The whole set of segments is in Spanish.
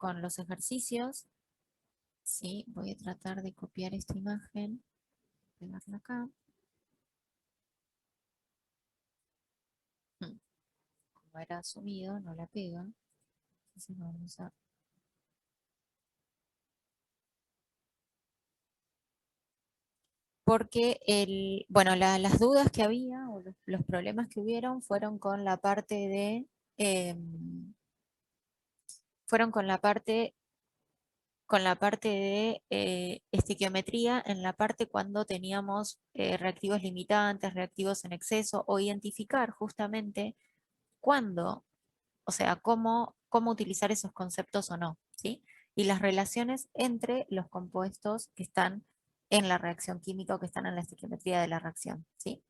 con los ejercicios. Sí, voy a tratar de copiar esta imagen, pegarla acá. Como era asumido, no la pega. Entonces vamos a... Porque bueno, las dudas que había, o los problemas que hubieron, fueron con la parte de... fueron con la parte de estequiometría, en la parte cuando teníamos reactivos limitantes, reactivos en exceso, o identificar justamente cuándo, o sea, cómo utilizar esos conceptos o no, ¿sí? Y las relaciones entre los compuestos que están en la reacción química o que están en la estequiometría de la reacción, ¿sí?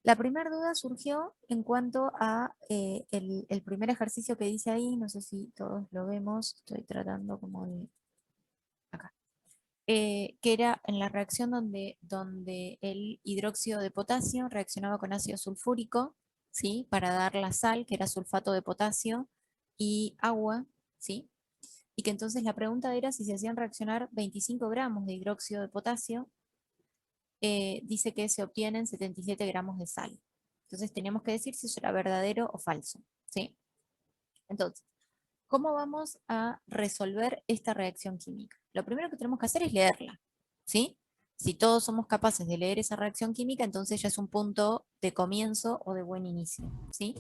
La primera duda surgió en cuanto a el primer ejercicio que dice ahí, no sé si todos lo vemos, estoy tratando como de... acá. Que era en la reacción donde el hidróxido de potasio reaccionaba con ácido sulfúrico, ¿sí? Para dar la sal, que era sulfato de potasio, y agua, ¿sí? Y que entonces la pregunta era si se hacían reaccionar 25 gramos de hidróxido de potasio, dice que se obtienen 77 gramos de sal. Entonces tenemos que decir si eso era verdadero o falso, ¿sí? Entonces, ¿cómo vamos a resolver esta reacción química? Lo primero que tenemos que hacer es leerla, ¿sí? Si todos somos capaces de leer esa reacción química, entonces ya es un punto de comienzo o de buen inicio, ¿sí?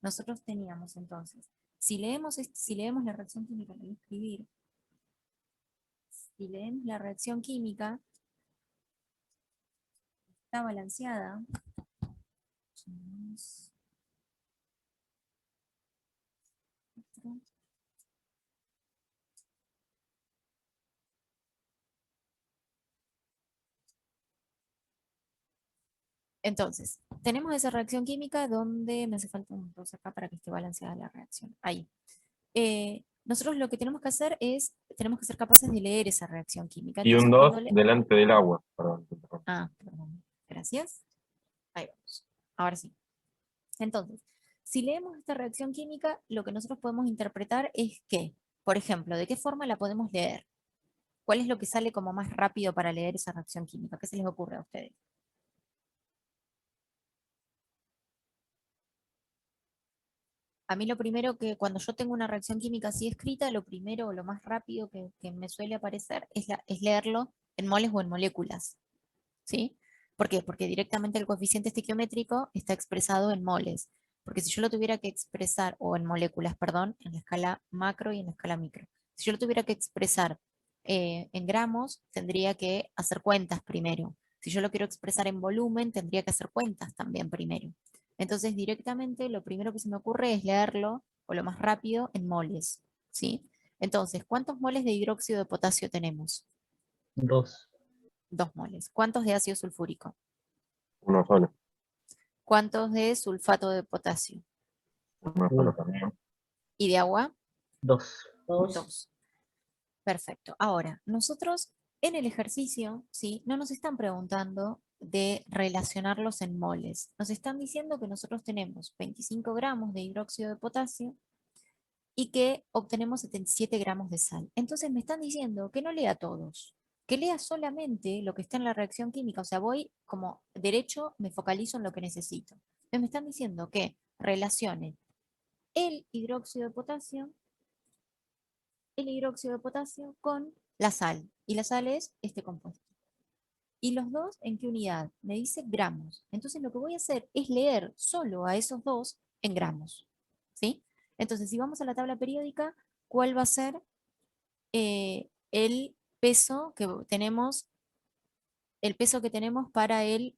Nosotros teníamos entonces, si leemos la reacción química, la voy a escribir, si leemos la reacción química, está balanceada. Entonces, tenemos esa reacción química donde me hace falta un 2 acá para que esté balanceada la reacción. Ahí. Nosotros lo que tenemos que hacer es, tenemos que ser capaces de leer esa reacción química. Y un Entonces, 2 delante del agua. Perdón. perdón. Gracias. Ahí vamos. Ahora sí. Entonces, si leemos esta reacción química, lo que nosotros podemos interpretar es que, por ejemplo, ¿de qué forma la podemos leer? ¿Cuál es lo que sale como más rápido para leer esa reacción química? ¿Qué se les ocurre a ustedes? A mí lo primero que cuando yo tengo una reacción química así escrita, lo primero o lo más rápido que me suele aparecer es leerlo en moles o en moléculas, ¿sí? ¿Por qué? Porque directamente el coeficiente estequiométrico está expresado en moles. Porque si yo lo tuviera que expresar, o en moléculas, perdón, en la escala macro y en la escala micro. Si yo lo tuviera que expresar en gramos, tendría que hacer cuentas primero. Si yo lo quiero expresar en volumen, tendría que hacer cuentas también primero. Entonces, directamente, lo primero que se me ocurre es leerlo, o lo más rápido, en moles, ¿sí? Entonces, ¿cuántos moles de hidróxido de potasio tenemos? 2. 2 moles. ¿Cuántos de ácido sulfúrico? Uno solo. ¿Cuántos de sulfato de potasio? Uno solo también. ¿Y de agua? 2. 2. Perfecto. Ahora, nosotros en el ejercicio, ¿sí? No nos están preguntando de relacionarlos en moles. Nos están diciendo que nosotros tenemos 25 gramos de hidróxido de potasio y que obtenemos 77 gramos de sal. Entonces me están diciendo que no lea todos, que lea solamente lo que está en la reacción química. O sea, voy como derecho, me focalizo en lo que necesito. Entonces me están diciendo que relacione el hidróxido de potasio con la sal. Y la sal es este compuesto. ¿Y los dos en qué unidad? Me dice gramos. Entonces lo que voy a hacer es leer solo a esos dos en gramos. ¿Sí? Entonces, si vamos a la tabla periódica, ¿cuál va a ser el peso que tenemos? El peso que tenemos para el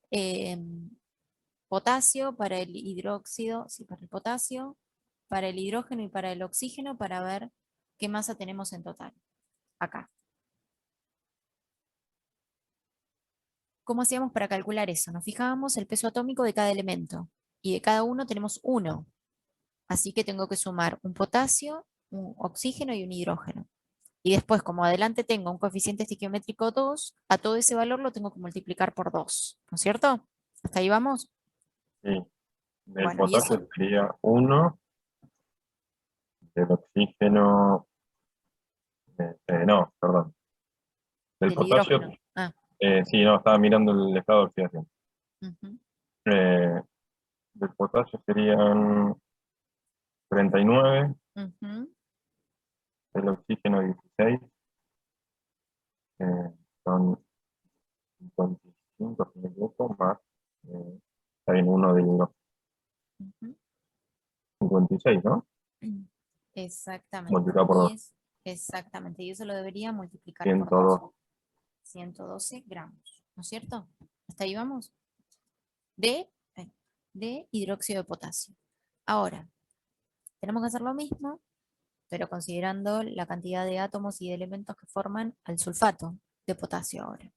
potasio, para el hidróxido, sí, para el potasio, para el hidrógeno y para el oxígeno, para ver qué masa tenemos en total. Acá. ¿Cómo hacíamos para calcular eso? Nos fijábamos el peso atómico de cada elemento y de cada uno tenemos uno. Así que tengo que sumar un potasio, un oxígeno y un hidrógeno. Y después, como adelante tengo un coeficiente estequiométrico 2, a todo ese valor lo tengo que multiplicar por 2. ¿No es cierto? ¿Hasta ahí vamos? Sí. Del Bueno, y eso, potasio sería 1. Del oxígeno No, perdón. Del Del potasio, hidrógeno. Ah, sí, no, estaba mirando el estado de oxidación. ujú, Eh, del potasio serían 39, ujú. del oxígeno 16, eh, son 55, si no me equivoco, más, está bien, uno de los Ujú. 56, ¿no? Exactamente. Multiplicado por Y 2, es exactamente. Y eso lo debería multiplicar por 2. 102. 112 gramos. ¿No es cierto? ¿Hasta ahí vamos? De, de hidróxido de potasio. Ahora, tenemos que hacer lo mismo, pero considerando la cantidad de átomos y de elementos que forman al sulfato de potasio ahora.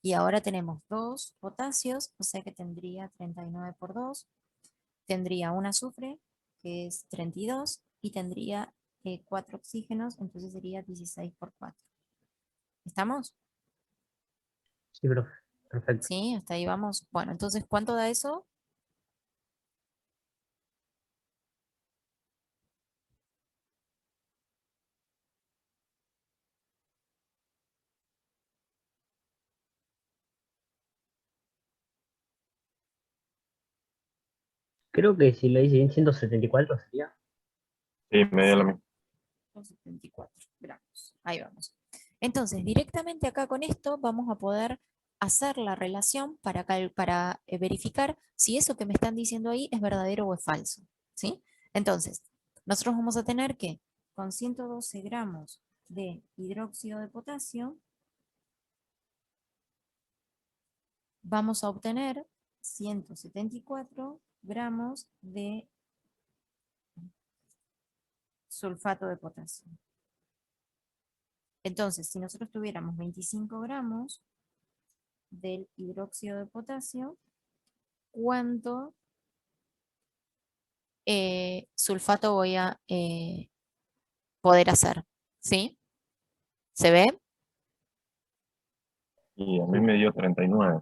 Y ahora tenemos dos potasios, o sea que tendría 39 por 2. Tendría un azufre, que es 32, y tendría 4 oxígenos, entonces sería 16 por 4. ¿Estamos? Sí, profe. Perfecto. Sí, hasta ahí vamos. Bueno, entonces, ¿cuánto da eso? Creo que si lo hice bien, 174 sería. Sí, me dio lo mismo. 174 gramos. Ahí vamos. Entonces, directamente acá con esto vamos a poder hacer la relación para verificar si eso que me están diciendo ahí es verdadero o es falso. ¿Sí? Entonces, nosotros vamos a tener que con 112 gramos de hidróxido de potasio vamos a obtener 174 gramos de sulfato de potasio. Entonces, si nosotros tuviéramos 25 gramos del hidróxido de potasio, ¿cuánto sulfato voy a poder hacer? ¿Sí? ¿Se ve? Y a mí me dio 39.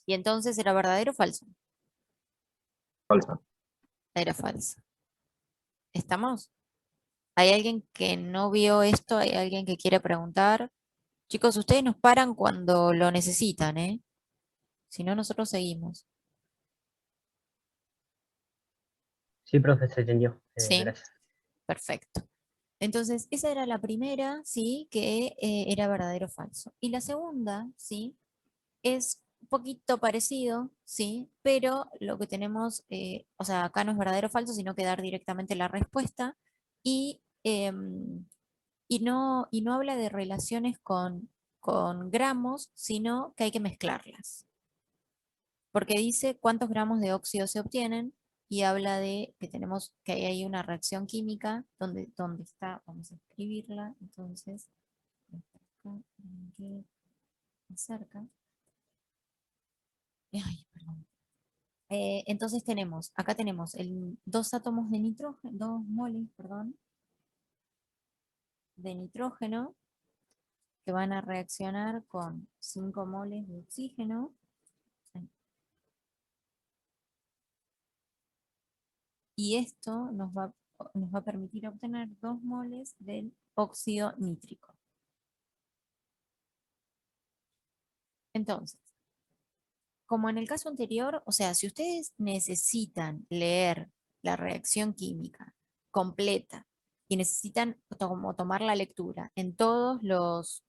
Y entonces, ¿era verdadero o falso? Falsa. Era falso. ¿Estamos? ¿Hay alguien que no vio esto? ¿Hay alguien que quiere preguntar? Chicos, ustedes nos paran cuando lo necesitan, ¿eh? Si no, nosotros seguimos. Sí, profe, se entendió. ¿Sí? Gracias. Perfecto. Entonces, esa era la primera, ¿sí? Que era verdadero o falso. Y la segunda, ¿sí? Es un poquito parecido, ¿sí? Pero lo que tenemos, o sea, acá no es verdadero o falso, sino que dar directamente la respuesta. Y, y no habla de relaciones con gramos, sino que hay que mezclarlas. Porque dice cuántos gramos de óxido se obtienen y habla de que tenemos que hay ahí una reacción química donde está, vamos a escribirla, entonces, acá, aquí, cerca. Ay, perdón. Entonces tenemos, acá tenemos dos átomos de nitrógeno, 2 moles, perdón, de nitrógeno que van a reaccionar con 5 moles de oxígeno. Y esto nos va a permitir obtener 2 moles del óxido nítrico. Entonces, como en el caso anterior, o sea, si ustedes necesitan leer la reacción química completa y necesitan como tomar la lectura en todas las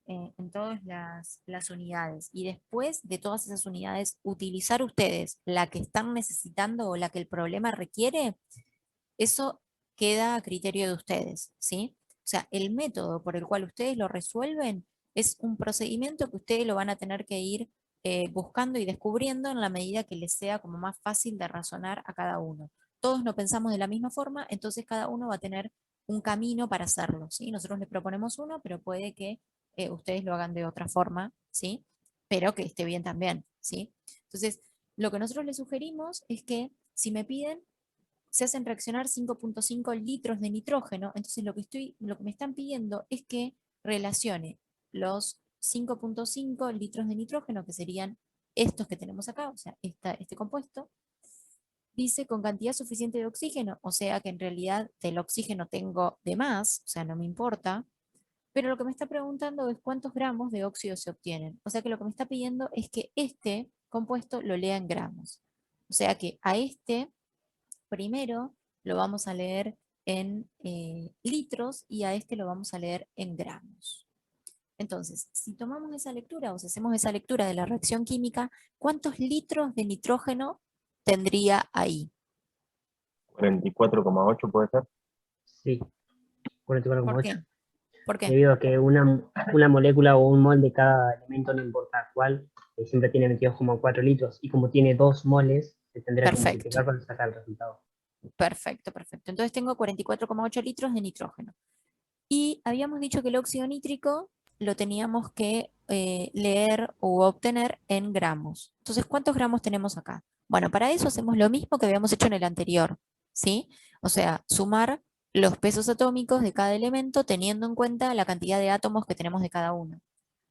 unidades y después de todas esas unidades utilizar ustedes la que están necesitando o la que el problema requiere, eso queda a criterio de ustedes, ¿sí? O sea, el método por el cual ustedes lo resuelven es un procedimiento que ustedes lo van a tener que ir buscando y descubriendo en la medida que les sea como más fácil de razonar a cada uno. Todos no pensamos de la misma forma, entonces cada uno va a tener un camino para hacerlo, ¿sí? Nosotros les proponemos uno, pero puede que ustedes lo hagan de otra forma, ¿sí? Pero que esté bien también, ¿sí? Entonces, lo que nosotros les sugerimos es que si me piden se hacen reaccionar 5.5 litros de nitrógeno, entonces lo que me están pidiendo es que relacione los 5.5 litros de nitrógeno, que serían estos que tenemos acá, o sea, este compuesto, dice con cantidad suficiente de oxígeno, o sea que en realidad del oxígeno tengo de más, o sea, no me importa, pero lo que me está preguntando es cuántos gramos de óxido se obtienen. O sea que lo que me está pidiendo es que este compuesto lo lea en gramos. O sea que a este primero lo vamos a leer en litros y a este lo vamos a leer en gramos. Entonces, si tomamos esa lectura o si hacemos esa lectura de la reacción química, ¿cuántos litros de nitrógeno tendría ahí? 44,8 puede ser. Sí, ¿Por 44,8. qué? ¿Por qué? Debido a que una molécula o un mol de cada elemento, no importa cuál, siempre tiene 22,4 litros. Y como tiene 2 moles, se tendría que Perfecto, multiplicar para sacar el resultado. perfecto, perfecto. Entonces tengo 44,8 litros de nitrógeno. Y habíamos dicho que el óxido nítrico lo teníamos que leer o obtener en gramos. Entonces, ¿cuántos gramos tenemos acá? Bueno, para eso hacemos lo mismo que habíamos hecho en el anterior, ¿sí? O sea, sumar los pesos atómicos de cada elemento teniendo en cuenta la cantidad de átomos que tenemos de cada uno.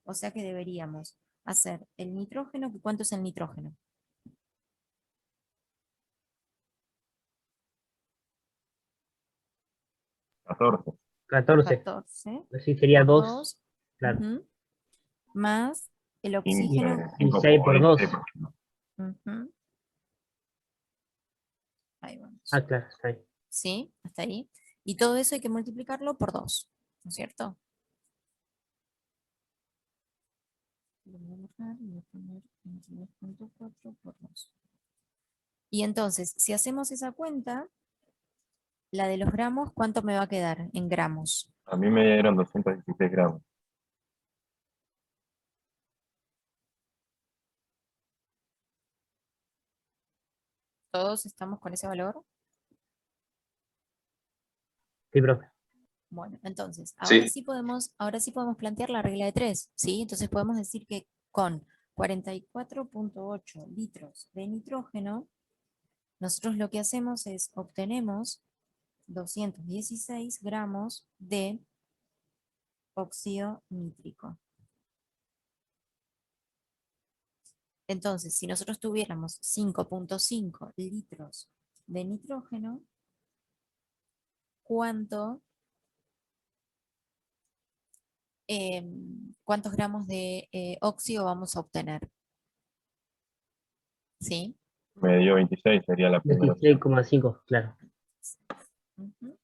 O sea que deberíamos hacer el nitrógeno, que ¿cuánto es el nitrógeno? 14. 14. 14 Así sería por 2, 2, claro. más el Y, oxígeno. 16 por 2. 5,26. Ujú, ahí vamos. Ah, claro, está ahí. ¿Sí? Hasta ahí. Y todo eso hay que multiplicarlo por 2, ¿no es cierto? Lo voy a borrar y voy a poner 22,4 por 2. Y entonces, si hacemos esa cuenta, la de los gramos, ¿cuánto me va a quedar en gramos? A mí me dieron 216 gramos. ¿Todos estamos con ese valor? Sí, profe. Bueno, entonces, Sí. ahora sí podemos plantear la regla de 3, ¿sí? Entonces podemos decir que con 44,8 litros de nitrógeno, nosotros lo que hacemos es obtenemos 216 gramos de óxido nítrico. Entonces, si nosotros tuviéramos 5,5 litros de nitrógeno, ¿cuántos gramos de óxido vamos a obtener? ¿Sí? Me dio 26, sería la primera opción. 16,5, claro. Ujú.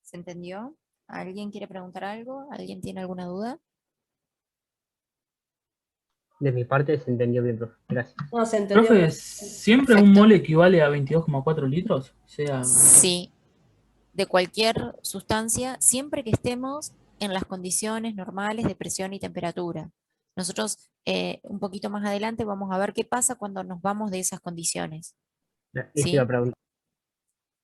¿Se entendió? ¿Alguien quiere preguntar algo? ¿Alguien tiene alguna duda? De mi parte se entendió bien, profe. Gracias. No, se entendió. Profe, ¿siempre un Perfecto. mol equivale a 22,4 litros? O sea, Sí, de cualquier sustancia, siempre que estemos en las condiciones normales de presión y temperatura. Nosotros un poquito más adelante vamos a ver qué pasa cuando nos vamos de esas condiciones, Eso iba a ¿sí? preguntar.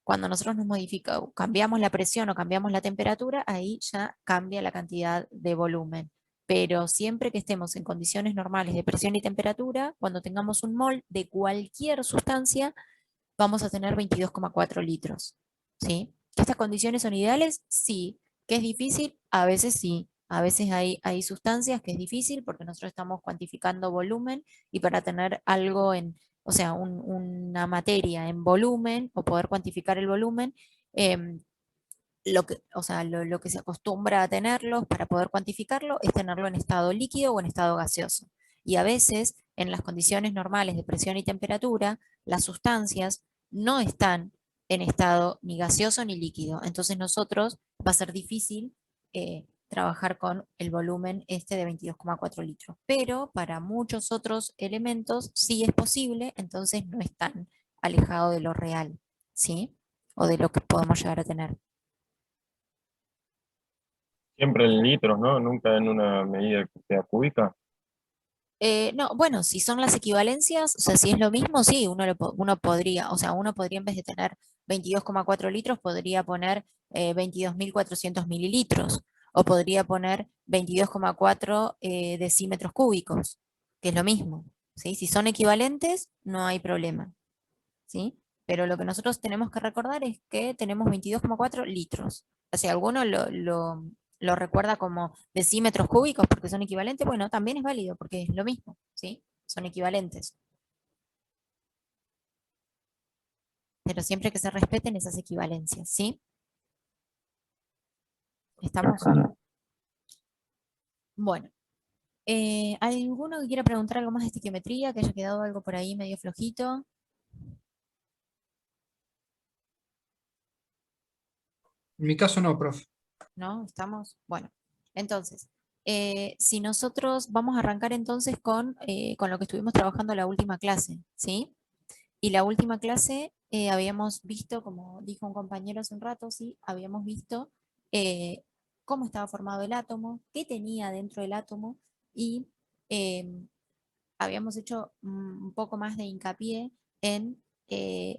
Cuando nosotros nos modificamos, cambiamos la presión o cambiamos la temperatura, ahí ya cambia la cantidad de volumen. Pero siempre que estemos en condiciones normales de presión y temperatura, cuando tengamos un mol de cualquier sustancia, vamos a tener 22,4 litros. ¿Sí? ¿Que estas condiciones son ideales? Sí. ¿Que es difícil? A veces sí. A veces hay sustancias que es difícil porque nosotros estamos cuantificando volumen y para tener algo en, o sea, una materia en volumen o poder cuantificar el volumen, o sea, lo que se acostumbra a tenerlo para poder cuantificarlo es tenerlo en estado líquido o en estado gaseoso. Y a veces, en las condiciones normales de presión y temperatura, las sustancias no están en estado ni gaseoso ni líquido. Entonces nosotros va a ser difícil trabajar con el volumen este de 22,4 litros. Pero para muchos otros elementos sí es posible, entonces no es tan alejado de lo real, ¿sí? O de lo que podemos llegar a tener. Siempre en litros, ¿no? Nunca en una medida que sea cúbica. No, bueno, si son las equivalencias, o sea, si es lo mismo, sí, uno podría, o sea, uno podría en vez de tener 22,4 litros, podría poner 22.400 mililitros, o podría poner 22,4 decímetros cúbicos, que es lo mismo, ¿sí? Si son equivalentes, no hay problema, ¿sí? Pero lo que nosotros tenemos que recordar es que tenemos 22,4 litros. O sea, alguno lo recuerda como decímetros cúbicos porque son equivalentes, bueno, también es válido porque es lo mismo, ¿sí? son equivalentes. Pero siempre que se respeten esas equivalencias, ¿sí? ¿Estamos? Bueno. ¿Alguno que quiera preguntar algo más de estequiometría? Que haya quedado algo por ahí medio flojito. En mi caso no, profe. ¿No? ¿Estamos? Bueno, entonces, si nosotros vamos a arrancar entonces con lo que estuvimos trabajando la última clase, ¿sí? Y la última clase habíamos visto, como dijo un compañero hace un rato, ¿sí? Habíamos visto cómo estaba formado el átomo, qué tenía dentro del átomo y habíamos hecho un poco más de hincapié en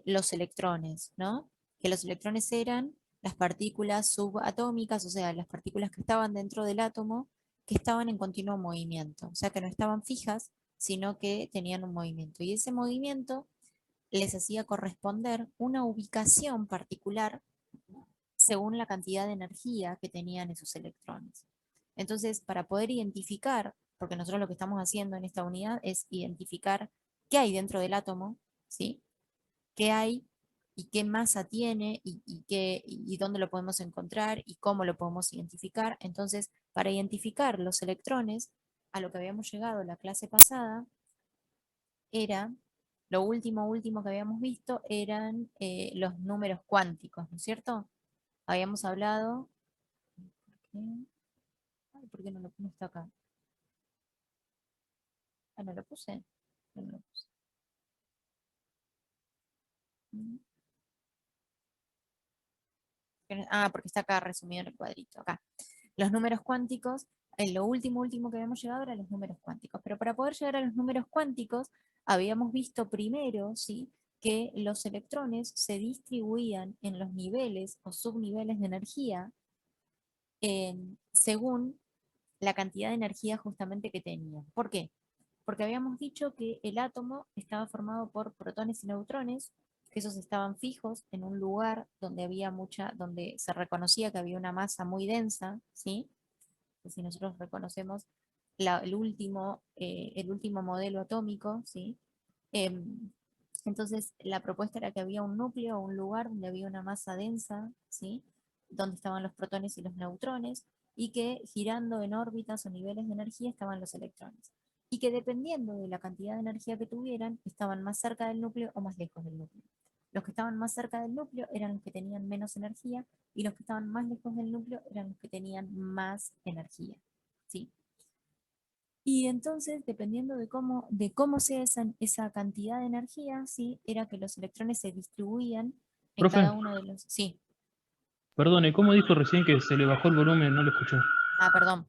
los electrones, ¿no? Que los electrones eran las partículas subatómicas, o sea, las partículas que estaban dentro del átomo, que estaban en continuo movimiento, o sea, que no estaban fijas, sino que tenían un movimiento. Y ese movimiento les hacía corresponder una ubicación particular según la cantidad de energía que tenían esos electrones. Entonces, para poder identificar, porque nosotros lo que estamos haciendo en esta unidad es identificar qué hay dentro del átomo, ¿sí? Qué hay y qué masa tiene y dónde lo podemos encontrar y cómo lo podemos identificar. Entonces, para identificar los electrones, a lo que habíamos llegado en la clase pasada, era, lo último que habíamos visto eran los números cuánticos, ¿no es cierto? Habíamos hablado... Ay, ¿por qué no está acá? Ah, no lo puse. No lo puse. Porque está acá resumido en el cuadrito. Acá. Los números cuánticos, lo último que habíamos llegado eran los números cuánticos. Pero para poder llegar a los números cuánticos, habíamos visto primero, ¿sí?, que los electrones se distribuían en los niveles o subniveles de energía según la cantidad de energía justamente que tenían. ¿Por qué? Porque habíamos dicho que el átomo estaba formado por protones y neutrones, que esos estaban fijos en un lugar donde donde se reconocía que había una masa muy densa, ¿sí? Si nosotros reconocemos el último modelo atómico, ¿sí? Entonces la propuesta era que había un núcleo o un lugar donde había una masa densa, ¿sí?, donde estaban los protones y los neutrones, y que girando en órbitas o niveles de energía estaban los electrones. Y que dependiendo de la cantidad de energía que tuvieran, estaban más cerca del núcleo o más lejos del núcleo. Los que estaban más cerca del núcleo eran los que tenían menos energía, y los que estaban más lejos del núcleo eran los que tenían más energía, ¿sí? Y entonces, dependiendo de cómo sea esa cantidad de energía, ¿sí?, era que los electrones se distribuían en Profe, cada uno de los... Sí, perdone, ¿cómo dijo recién que se le bajó el volumen? No lo escuché. perdón.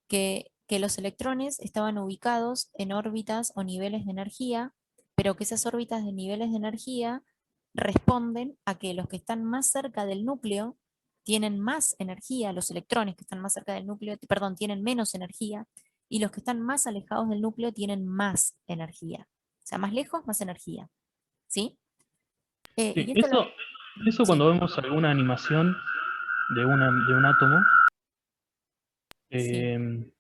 Que los electrones estaban ubicados en órbitas o niveles de energía, pero que esas órbitas de niveles de energía responden a que los que están más cerca del núcleo tienen más energía, los electrones que están más cerca del núcleo, perdón, tienen menos energía, y los que están más alejados del núcleo tienen más energía. O sea, más lejos, más energía. ¿Sí? Sí, Y esto eso sí, cuando vemos alguna animación de un átomo, sí. eh,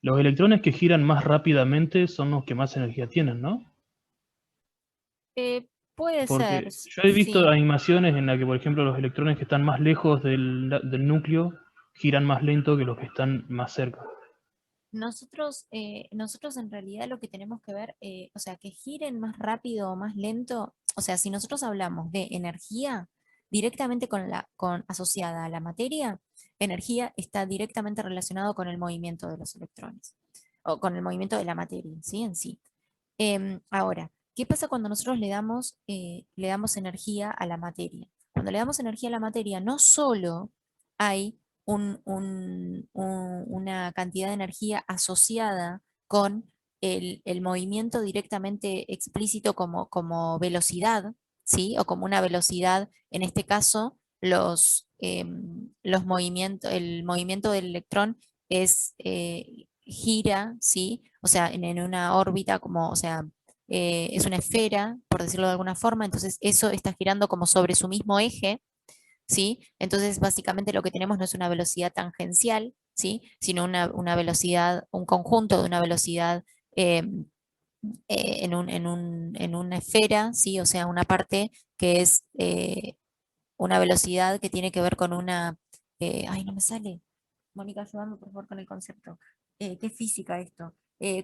los electrones que giran más rápidamente son los que más energía tienen, ¿no? Puede ser, Porque yo he visto sí. animaciones en las que, por ejemplo, los electrones que están más lejos del núcleo giran más lento que los que están más cerca. Nosotros en realidad lo que tenemos que ver, o sea, que giren más rápido o más lento, o sea, si nosotros hablamos de energía directamente asociada a la materia, energía está directamente relacionado con el movimiento de los electrones, o con el movimiento de la materia, ¿sí? En sí. Ahora, ¿qué pasa cuando nosotros le damos energía a la materia? Cuando le damos energía a la materia, no solo hay una cantidad de energía asociada con el movimiento directamente explícito como velocidad, ¿sí? O como una velocidad, en este caso, el movimiento del electrón gira, ¿sí? O sea, en una órbita como, o sea, es una esfera, por decirlo de alguna forma, entonces eso está girando como sobre su mismo eje, ¿sí? Entonces, básicamente lo que tenemos no es una velocidad tangencial, ¿sí?, sino una velocidad, un conjunto de una velocidad en una esfera, ¿sí? O sea, una parte que es una velocidad que tiene que ver con una... ay, no me sale. Mónica, ayúdame por favor con el concepto. ¿Qué es física esto?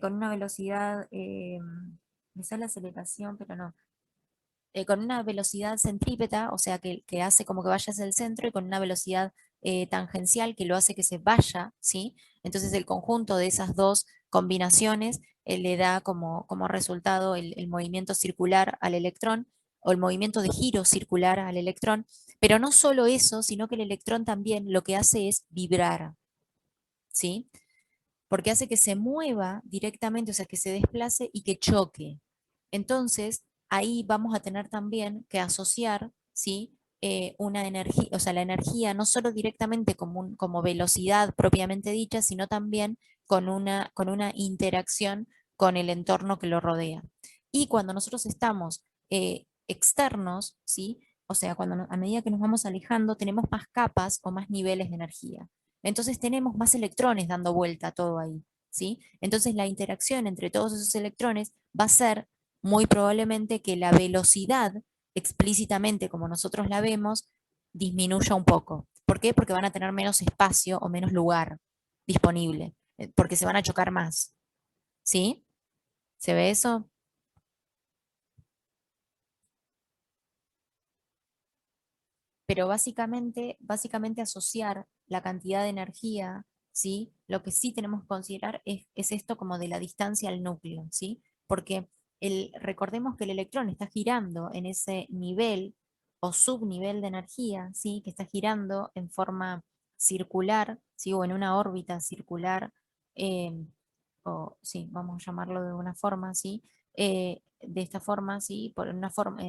Con una velocidad, me sale aceleración, pero no. Con una velocidad centrípeta, o sea, que hace como que vaya hacia el centro, y con una velocidad tangencial que lo hace que se vaya, ¿sí? Entonces el conjunto de esas dos combinaciones le da como resultado el movimiento circular al electrón, o el movimiento de giro circular al electrón, pero no solo eso, sino que el electrón también lo que hace es vibrar, ¿sí? Porque hace que se mueva directamente, o sea, que se desplace y que choque. Entonces, ahí vamos a tener también que asociar, ¿sí? Una energía, o sea, la energía no solo directamente como velocidad propiamente dicha, sino también con una interacción con el entorno que lo rodea. Y cuando nosotros estamos externos, ¿sí? O sea, a medida que nos vamos alejando, tenemos más capas o más niveles de energía. Entonces tenemos más electrones dando vuelta todo ahí, ¿sí? Entonces la interacción entre todos esos electrones va a ser muy probablemente que la velocidad, explícitamente como nosotros la vemos, disminuya un poco. ¿Por qué? Porque van a tener menos espacio o menos lugar disponible, porque se van a chocar más, ¿sí? ¿Se ve eso? Pero básicamente asociar la cantidad de energía, ¿sí? Lo que sí tenemos que considerar es esto como de la distancia al núcleo, ¿sí? Porque recordemos que el electrón está girando en ese nivel o subnivel de energía, ¿sí? Que está girando en forma circular, ¿sí? O en una órbita circular, eh, o sí, vamos a llamarlo de una forma, ¿sí? De esta forma, ¿sí? Por una forma,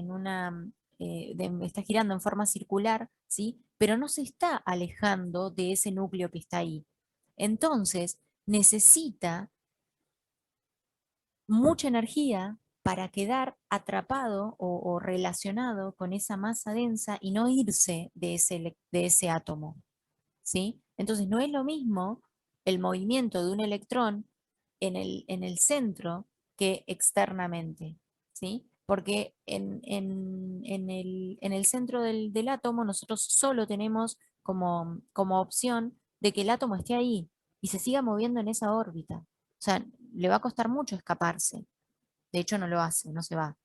está girando en forma circular, ¿sí? Pero no se está alejando de ese núcleo que está ahí. Entonces, necesita mucha energía para quedar atrapado o relacionado con esa masa densa y no irse de ese átomo, ¿sí? Entonces, no es lo mismo el movimiento de un electrón en el centro que externamente, ¿sí? Porque en el centro del átomo nosotros solo tenemos como opción de que el átomo esté ahí y se siga moviendo en esa órbita. O sea, le va a costar mucho escaparse. De hecho, no lo hace, no se va.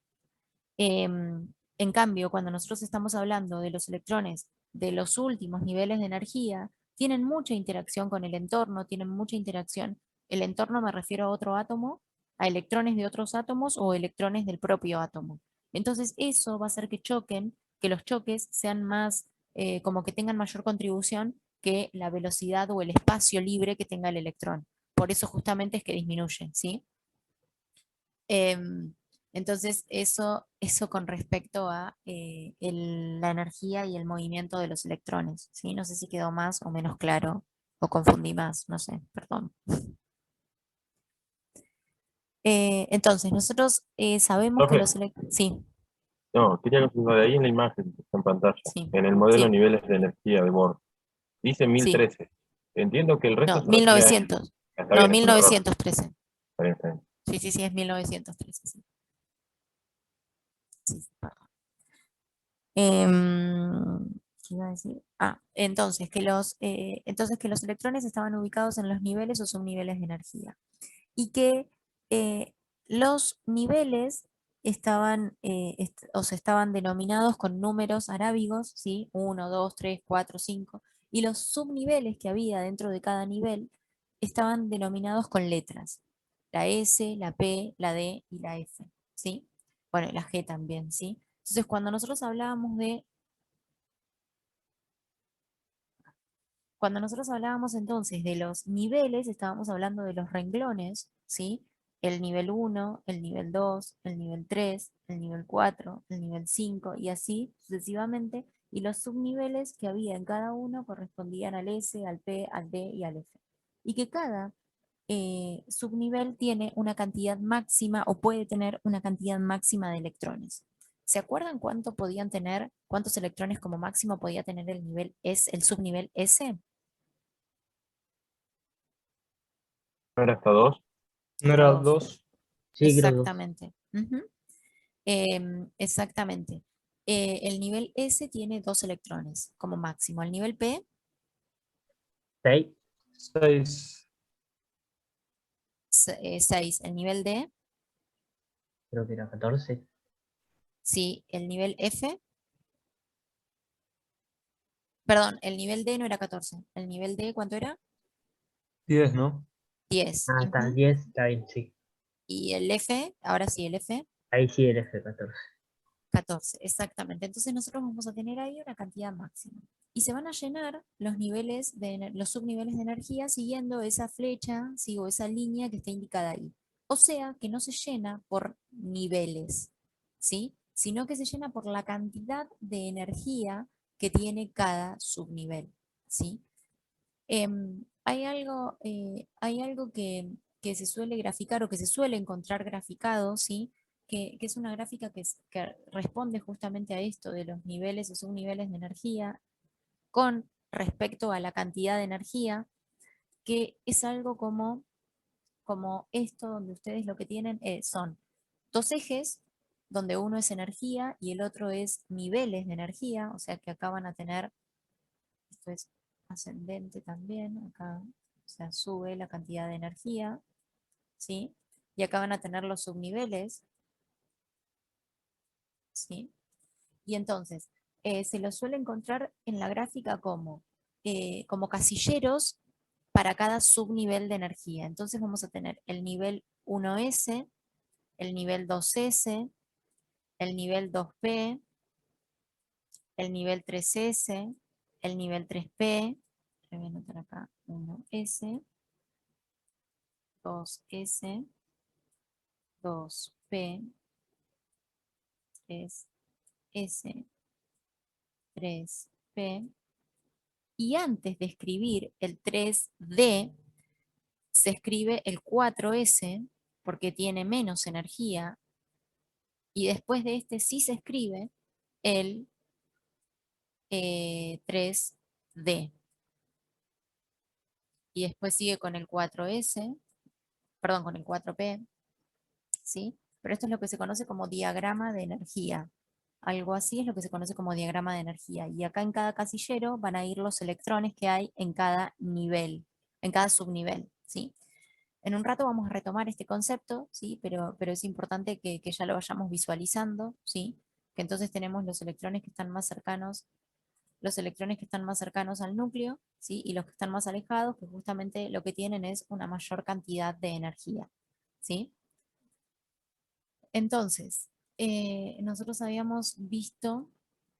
En cambio, cuando nosotros estamos hablando de los electrones de los últimos niveles de energía, tienen mucha interacción con el entorno, tienen mucha interacción. El entorno me refiero a otro átomo, a electrones de otros átomos o electrones del propio átomo. Entonces eso va a hacer que choquen, que los choques sean más, como que tengan mayor contribución que la velocidad o el espacio libre que tenga el electrón. Por eso justamente es que disminuye, ¿sí? Em, entonces, eso con respecto a la energía y el movimiento de los electrones, ¿sí? No sé si quedó más o menos claro o confundí más, no sé, perdón. Entonces, nosotros sabemos que Profe, los electrones... Sí, no, quería confirmar de ahí en la imagen que está en pantalla, sí, en el modelo sí, niveles de energía de Bohr. Dice sí. 1013. Entiendo que el resto No, se refiere a años. 1900. Está No, bien, es un error. 1913. Está bien, está bien. Sí, sí, sí, es 1913. Sí. Sí, perdón. ¿Qué iba a decir? Entonces que los electrones estaban ubicados en los niveles o subniveles de energía. Y que los niveles estaban denominados con números arábigos, ¿sí? 1, 2, 3, 4, 5, y los subniveles que había dentro de cada nivel estaban denominados con letras, la S, la P, la D y la F, ¿sí? Bueno, y la G también, ¿sí? Entonces, cuando nosotros hablábamos entonces de los niveles, estábamos hablando de los renglones, ¿sí? El nivel 1, el nivel 2, el nivel 3, el nivel 4, el nivel 5 y así sucesivamente, y los subniveles que había en cada uno correspondían al S, al P, al D y al F. Y que cada subnivel tiene una cantidad máxima o puede tener una cantidad máxima de electrones. ¿Se acuerdan cuántos electrones como máximo podía tener el nivel S, el subnivel S? ¿No era hasta 2? ¿No Hasta era 2. 2? Sí, creo que dos. Exactamente. Ujú. Exactamente. El nivel S tiene 2 electrones como máximo. El nivel P, 6, 6. 6. El nivel D, creo que era 14. sí. El nivel F, perdón, el nivel D no era 14. El nivel D, ¿cuánto era? 10, ¿no? 10. Ah, está, Ujú. 10, está bien, sí. Y el F, ahora sí, el F, Ahí sí el F14. 14. Exactamente. Entonces nosotros vamos a tener ahí una cantidad máxima. Y se van a llenar los niveles los subniveles de energía siguiendo esa flecha, ¿sí? O esa línea que está indicada ahí. O sea que no se llena por niveles, ¿sí? Sino que se llena por la cantidad de energía que tiene cada subnivel, ¿sí? Hay algo que se suele graficar o que se suele encontrar graficado, ¿sí? Que es una gráfica que responde justamente a esto de los niveles o subniveles de energía con respecto a la cantidad de energía, que es algo como esto, donde ustedes lo que tienen son dos ejes, donde uno es energía y el otro es niveles de energía, o sea que acá van a tener, esto es ascendente también, acá, o sea, sube la cantidad de energía, ¿sí? Y acá van a tener los subniveles, ¿sí? Y entonces, se los suele encontrar en la gráfica como casilleros para cada subnivel de energía. Entonces vamos a tener el nivel 1S, el nivel 2S, el nivel 2P, el nivel 3S, el nivel 3P, voy a anotar acá 1S, 2S, 2P, 3S, 3P. Y antes de escribir el 3D, se escribe el 4S porque tiene menos energía. Y después de este sí se escribe el 3D. Y después sigue con el 4S, perdón, con el 4P, ¿sí? Pero esto es lo que se conoce como diagrama de energía. Algo así es lo que se conoce como diagrama de energía. Y acá en cada casillero van a ir los electrones que hay en cada nivel, en cada subnivel, ¿sí? En un rato vamos a retomar este concepto, ¿sí? Pero es importante que ya lo vayamos visualizando, ¿sí? Que entonces tenemos los electrones que están más cercanos, los electrones que están más cercanos al núcleo, ¿sí? Y los que están más alejados, que justamente lo que tienen es una mayor cantidad de energía, ¿sí? Entonces, nosotros habíamos visto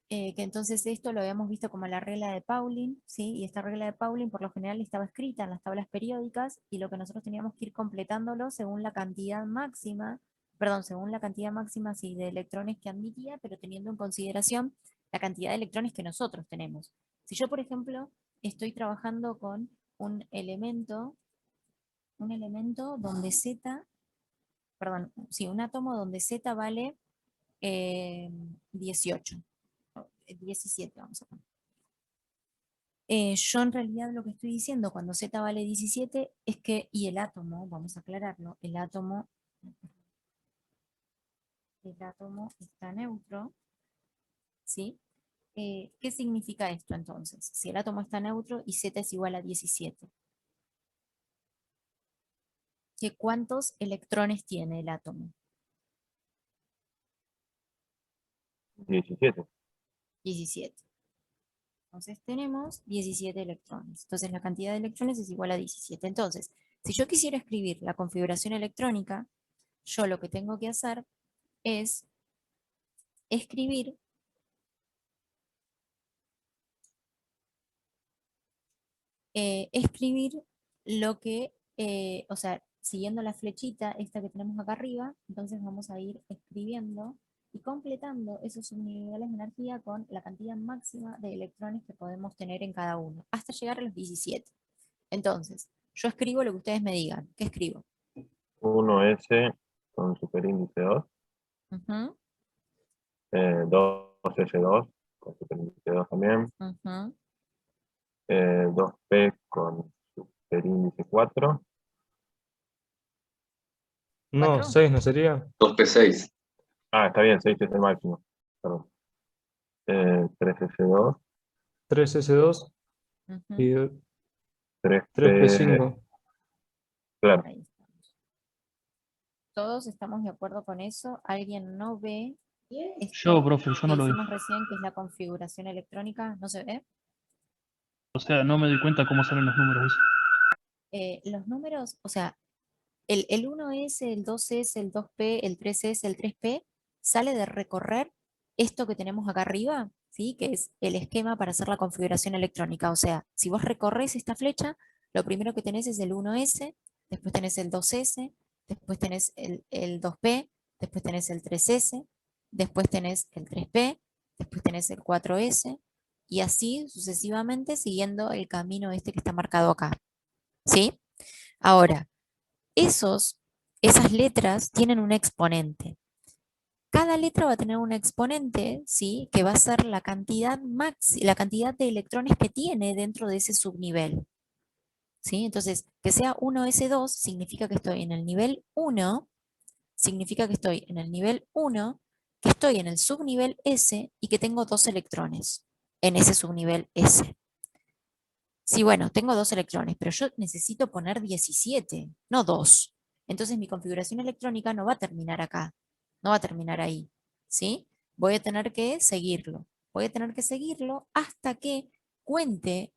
que entonces esto lo habíamos visto como la regla de Pauling, ¿sí? Y esta regla de Pauling por lo general estaba escrita en las tablas periódicas y lo que nosotros teníamos que ir completándolo según la cantidad máxima, perdón, según la cantidad máxima sí, de electrones que admitía, pero teniendo en consideración la cantidad de electrones que nosotros tenemos. Si yo, por ejemplo, estoy trabajando con un elemento donde Z, perdón, sí, un átomo donde Z vale 18, 17 vamos a poner. Yo en realidad lo que estoy diciendo cuando Z vale 17 es que, y el átomo, vamos a aclararlo, el átomo está neutro, ¿sí? ¿Qué significa esto entonces? Si el átomo está neutro y Z es igual a 17, ¿qué cuántos electrones tiene el átomo? 17. 17. Entonces tenemos 17 electrones. Entonces la cantidad de electrones es igual a 17. Entonces, si yo quisiera escribir la configuración electrónica, yo lo que tengo que hacer es escribir lo que, o sea, siguiendo la flechita esta que tenemos acá arriba, entonces vamos a ir escribiendo y completando esos subniveles de energía con la cantidad máxima de electrones que podemos tener en cada uno, hasta llegar a los 17. Entonces, yo escribo lo que ustedes me digan. ¿Qué escribo? 1S con superíndice 2, Ujú, 2S2 con superíndice 2 también, ujú, 2P con superíndice 4, No, ¿Cuatro? 6 no sería. 2P6. Ah, está bien, 6 es el máximo. Perdón. 3S2, 3S2 Ujú, y 3P, 3P5. claro. ahí estamos. Todos estamos de acuerdo con eso. ¿Alguien no ve esto Yo, profe, yo que no lo vi. hicimos recién, que es la configuración electrónica? ¿No se ve? O sea, no me di cuenta cómo salen los números esos. Los números, o sea, el 1S, el 2S, el 2P, el 3S, el 3P, sale de recorrer esto que tenemos acá arriba, ¿sí? Que es el esquema para hacer la configuración electrónica. O sea, si vos recorres esta flecha, lo primero que tenés es el 1S, después tenés el 2S, después tenés el 2P, después tenés el 3S, después tenés el 3P, después tenés el 4S, y así sucesivamente siguiendo el camino este que está marcado acá. ¿Sí? Ahora, esas letras tienen un exponente. Cada letra va a tener un exponente, ¿sí? Que va a ser la cantidad la cantidad de electrones que tiene dentro de ese subnivel. ¿Sí? Entonces, que sea 1S2 significa que estoy en el nivel 1, significa que estoy en el nivel 1, que estoy en el subnivel S y que tengo 2 electrones en ese subnivel S. Sí, bueno, tengo 2 electrones, pero yo necesito poner 17, no 2. Entonces mi configuración electrónica no va a terminar acá, no va a terminar ahí, ¿sí? Voy a tener que seguirlo. Voy a tener que seguirlo hasta que cuente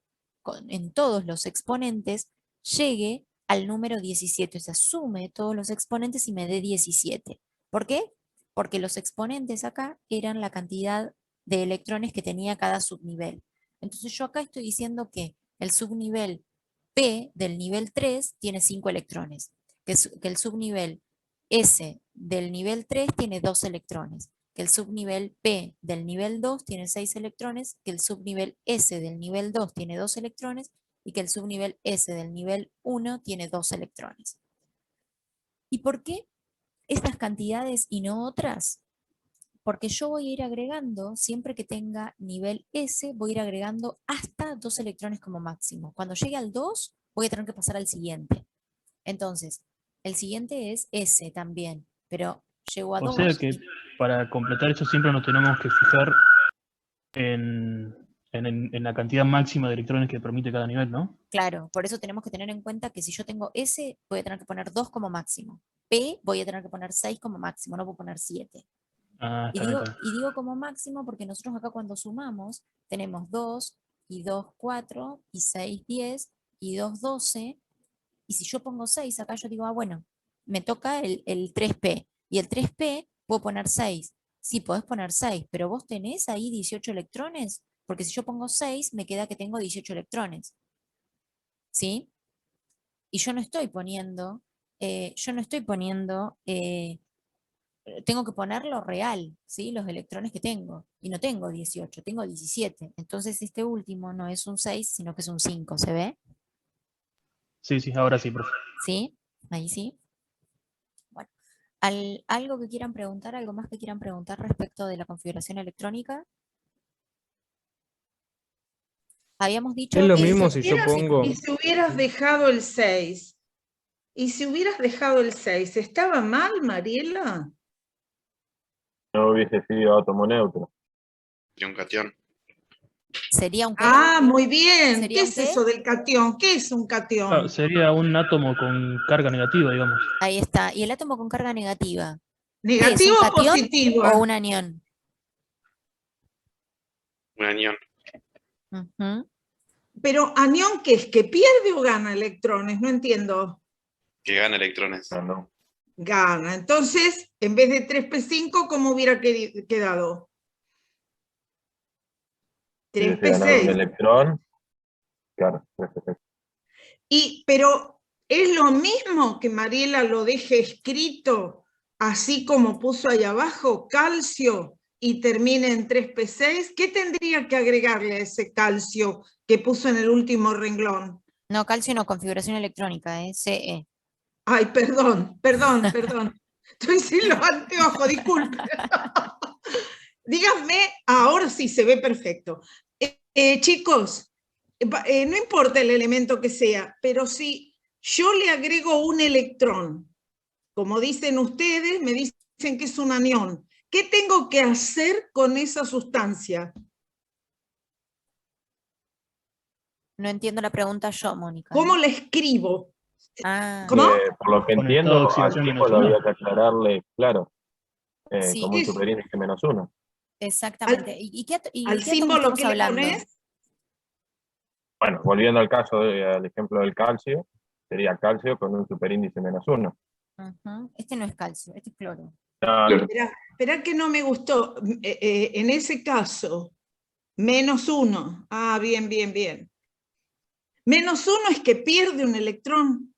en todos los exponentes, llegue al número 17, o sea, sume todos los exponentes y me dé 17. ¿Por qué? Porque los exponentes acá eran la cantidad de electrones que tenía cada subnivel. Entonces yo acá estoy diciendo que el subnivel P del nivel 3 tiene 5 electrones, que el subnivel S del nivel 3 tiene 2 electrones, que el subnivel P del nivel 2 tiene 6 electrones, que el subnivel S del nivel 2 tiene 2 electrones y que el subnivel S del nivel 1 tiene 2 electrones. ¿Y por qué estas cantidades y no otras? Porque yo voy a ir agregando, siempre que tenga nivel S, voy a ir agregando hasta 2 electrones como máximo. Cuando llegue al 2, voy a tener que pasar al siguiente. Entonces, el siguiente es S también, pero llego a O 2. sea que para completar eso siempre nos tenemos que fijar en la cantidad máxima de electrones que permite cada nivel, ¿no? Claro, por eso tenemos que tener en cuenta que si yo tengo S, voy a tener que poner 2 como máximo. P, voy a tener que poner 6 como máximo, no puedo poner 7. Ah, Y está bien, digo, está bien. y digo como máximo porque nosotros acá cuando sumamos tenemos 2 y 2, 4 y 6, 10 y 2, 12. Y si yo pongo 6 acá, yo digo, ah, bueno, me toca el 3P. Y el 3P puedo poner 6. Sí, podés poner 6, pero vos tenés ahí 18 electrones. Porque si yo pongo 6, me queda que tengo 18 electrones. ¿Sí? Y yo no estoy poniendo, tengo que ponerlo real, ¿sí? Los electrones que tengo. Y no tengo 18, tengo 17. Entonces este último no es un 6, sino que es un 5, ¿se ve? Sí, sí, ahora sí, profe. ¿Sí? Ahí sí. Bueno, ¿algo que quieran preguntar, algo más que quieran preguntar respecto de la configuración electrónica? Habíamos dicho Es lo que... mismo si yo hubieras- pongo. Y si hubieras dejado el 6, ¿estaba mal, Mariela? No hubiese sido átomo neutro. Y un cation. ¿Sería un qué? Ah, muy bien. ¿Sería ¿Qué un es qué? eso del cation? ¿Qué es un cation? Sería un átomo con carga negativa, digamos. Ahí está. ¿Y el átomo con carga negativa? ¿Qué es, un ¿Negativo o catión positivo? o un anión? Un anión. Ujú. Pero anión, ¿qué es? ¿Que pierde o gana electrones? No entiendo. Que gana electrones. Ah, no. Gana. Entonces, en vez de 3P5, ¿cómo hubiera quedado? Hubiese ganado un 3P6. electrón. Claro, perfecto. Pero es lo mismo que Mariela lo deje escrito, así como puso ahí abajo, calcio, y termine en 3P6. ¿Qué tendría que agregarle a ese calcio que puso en el último renglón? No, calcio no, configuración electrónica, CE. Ay, perdón. Estoy sin los anteojos, disculpe. Díganme, ahora sí se ve perfecto. Chicos, no importa el elemento que sea, pero si yo le agrego un electrón como dicen ustedes, me dicen que es un anión. ¿Qué tengo que hacer con esa sustancia? No entiendo la pregunta yo, Mónica. ¿Cómo ¿no? la escribo? Ah, ¿Cómo? Por lo que Con estado de entiendo, al oxidación tipo menos lo uno. había que aclararle, claro, sí, como un Eso. superíndice -1. exactamente. Al, ¿Y qué, y al qué átomo símbolo estamos que le hablando? pones, Bueno, volviendo al caso, al ejemplo del calcio, sería calcio con un superíndice -1. Ujú. Este no es calcio, este es cloro. espera que no me gustó. En ese caso, -1. Ah, bien, bien, bien. -1 es que pierde un electrón.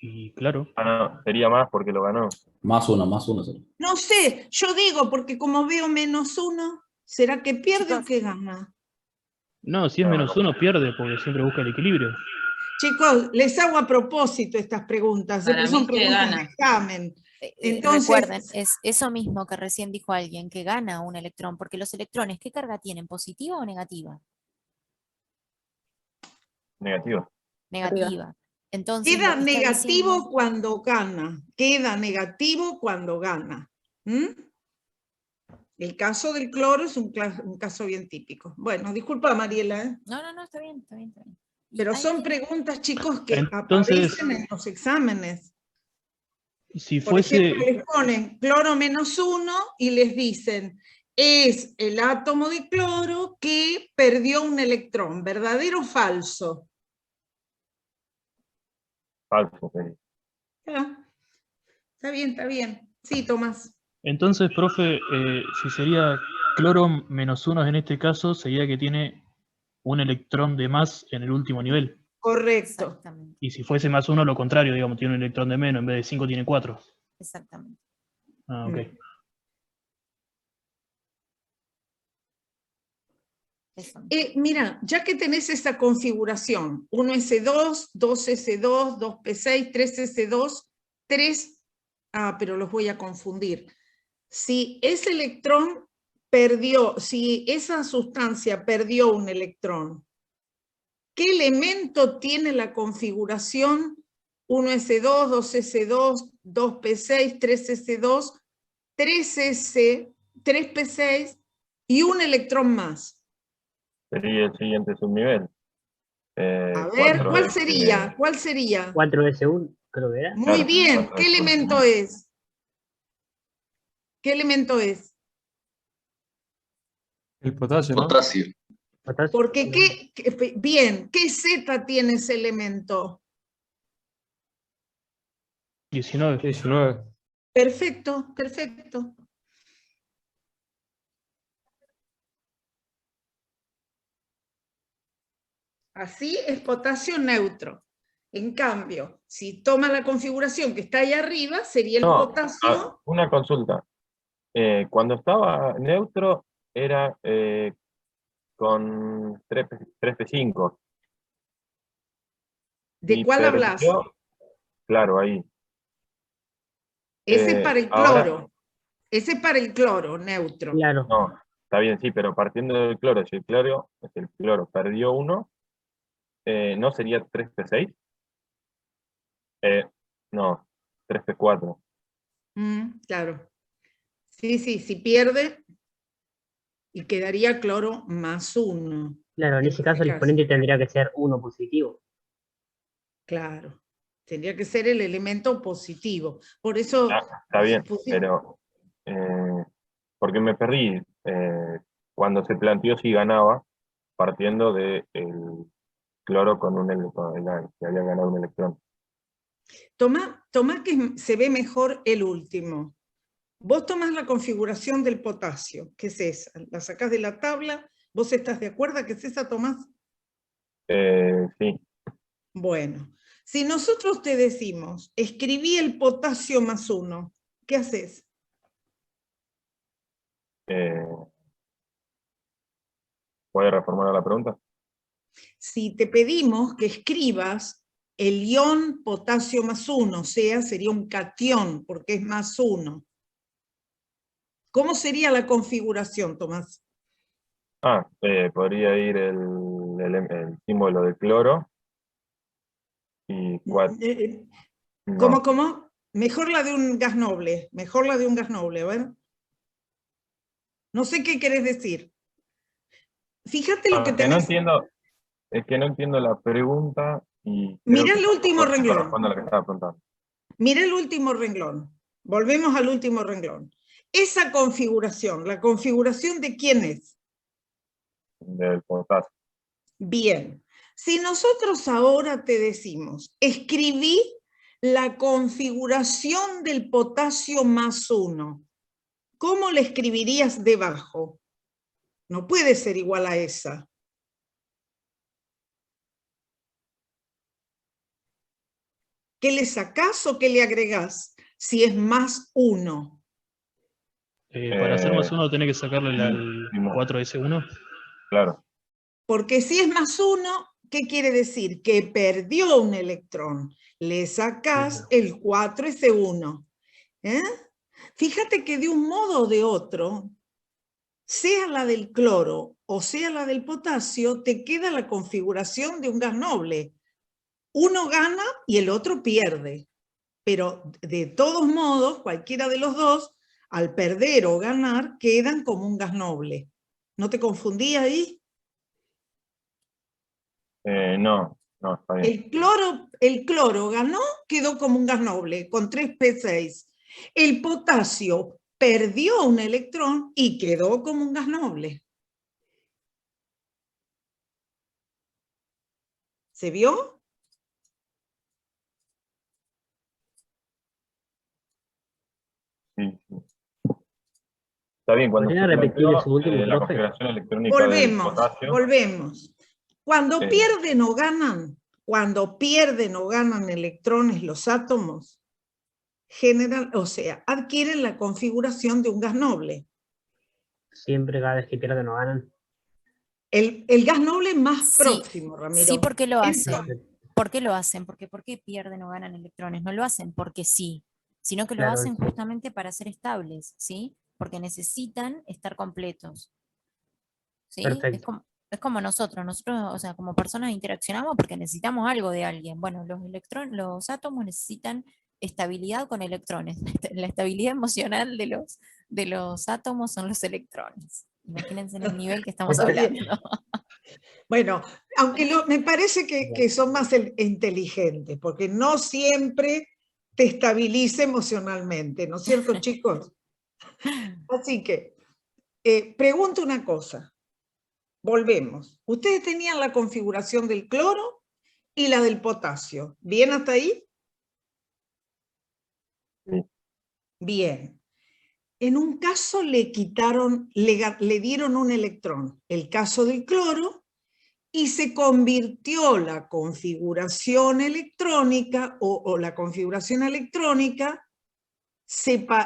Y claro, No, sería más porque lo ganó. Más uno sería. No sé, yo digo, porque como veo -1, ¿será que pierde o Chicos. que gana? no, si es No, menos uno pierde porque siempre busca el equilibrio. Chicos, les hago a propósito estas preguntas, Para porque mí son que preguntas de gana. examen. Entonces, Recuerden, es eso mismo que recién dijo alguien, que gana un electrón, porque los electrones, ¿qué carga tienen? ¿Positiva o negativa? Negativo. Negativa. Entonces, queda lo que está negativo diciendo, cuando gana. Queda negativo cuando gana. ¿Mm? El caso del cloro es un caso bien típico. Bueno, disculpa, Mariela, ¿eh? no, está bien, está bien, está bien. Y Pero hay son que- preguntas, chicos, que Entonces, aparecen en los exámenes. si Por ejemplo, fuese, les ponen cloro -1 y les dicen, es el átomo de cloro que perdió un electrón, ¿verdadero o falso? Falso sería. Ah, está bien, está bien. Sí, Tomás. entonces, profe, si sería cloro -1 en este caso, sería que tiene un electrón de más en el último nivel. Correcto. Exactamente, Y si fuese +1, lo contrario, digamos, tiene un electrón de menos, en vez de 5 tiene 4. exactamente. Ah, ok. Eso. Mira, ya que tenés esa configuración, 1s2, 2s2, 2p6, 3s2, 3, pero los voy a confundir. Si ese electrón perdió, si esa sustancia perdió un electrón, ¿qué elemento tiene la configuración 1s2, 2s2, 2p6, 3s2, 3p6 y un electrón más? Sería el siguiente subnivel. A ver, ¿cuál 4S, sería? ¿Cuál sería? 4S1, creo que era. Muy claro, bien, 4S. ¿qué elemento es? ¿Qué elemento es? El potasio, ¿no? Potasio. Potasio. Porque bien, ¿qué Z tiene ese elemento? 19. 19. Perfecto, perfecto. Así es potasio neutro. En cambio, si toma la configuración que está ahí arriba, sería el No, potasio. una consulta. Cuando estaba neutro era con 3P5. ¿De Y cuál hablas? perdió, claro, ahí. Ese es para el Ahora, cloro. Ese es para el cloro neutro. Claro. no, está bien, sí, pero partiendo del cloro, si el cloro perdió uno, ¿no sería 3P6? No, 3P4. Claro. Sí, sí, si pierde, y quedaría cloro +1. Claro, en ese caso el exponente tendría que ser 1 positivo. Claro, tendría que ser el elemento positivo. Por eso... Está bien, pero porque me perdí cuando se planteó si ganaba, partiendo del cloro con que había ganado un electrón. Tomá que se ve mejor el último. Vos tomás la configuración del potasio, que es esa, la sacás de la tabla, ¿vos estás de acuerdo que es esa, Tomás? Sí. Bueno, si nosotros te decimos, escribí el potasio +1, ¿qué haces? ¿Puede reformular la pregunta? Si te pedimos que escribas el ion potasio +1, o sea, sería un catión, porque es +1. ¿Cómo sería la configuración, Tomás? Podría ir el símbolo de cloro y 4. ¿Cómo? Mejor la de un gas noble, mejor la de un gas noble, a ver. No sé qué querés decir. Fíjate lo que Es que no tenés. entiendo, es que no entiendo la pregunta y Mirá creo que el último tampoco renglón. corresponde a lo que estaba preguntando. Mira el último renglón. Volvemos al último renglón. Esa configuración, ¿la configuración de quién es? Del potasio. Bien. Si nosotros ahora te decimos, escribí la configuración del potasio +1, ¿cómo le escribirías debajo? No puede ser igual a esa. ¿Qué le sacás o qué le agregás? Si es +1. Para hacer +1 tenés que sacarle al sí, 4S1. Claro. Porque si es +1, ¿qué quiere decir? Que perdió un electrón. Le sacás el 4S1. Fíjate que de un modo o de otro, sea la del cloro o sea la del potasio, te queda la configuración de un gas noble. Uno gana y el otro pierde. Pero de todos modos, cualquiera de los dos, al perder o ganar, quedan como un gas noble. ¿No te confundí ahí? No, está bien. El cloro ganó, quedó como un gas noble, con 3p6. El potasio perdió un electrón y quedó como un gas noble. ¿Se vio? Sí. Está bien, cuando ¿Podría se repetir planteó su último, la profe? configuración electrónica del potasio, Volvemos. Cuando eh, pierden o ganan electrones los átomos, adquieren la configuración de un gas noble. Siempre cada vez que pierden o ganan. El gas noble más Sí, próximo, Ramiro. sí, ¿por qué lo hacen? Perfecto. ¿Por qué lo hacen? Porque ¿por qué pierden o ganan electrones? No lo hacen porque sí, sino que lo Claro, hacen justamente para ser estables, ¿sí? Porque necesitan estar completos, ¿sí? perfecto. Es como nosotros, o sea, como personas interaccionamos porque necesitamos algo de alguien. Bueno, los átomos necesitan estabilidad con electrones. La estabilidad emocional de los átomos son los electrones. Imagínense en el nivel que estamos Está bien. hablando. Bueno, aunque me parece que son más inteligentes, porque no siempre te estabiliza emocionalmente, ¿no es cierto, chicos? Así que, pregunto una cosa, volvemos. Ustedes tenían la configuración del cloro y la del potasio. ¿Bien hasta ahí? Sí. Bien. En un caso le dieron un electrón, el caso del cloro, y se convirtió la configuración electrónica o la configuración electrónica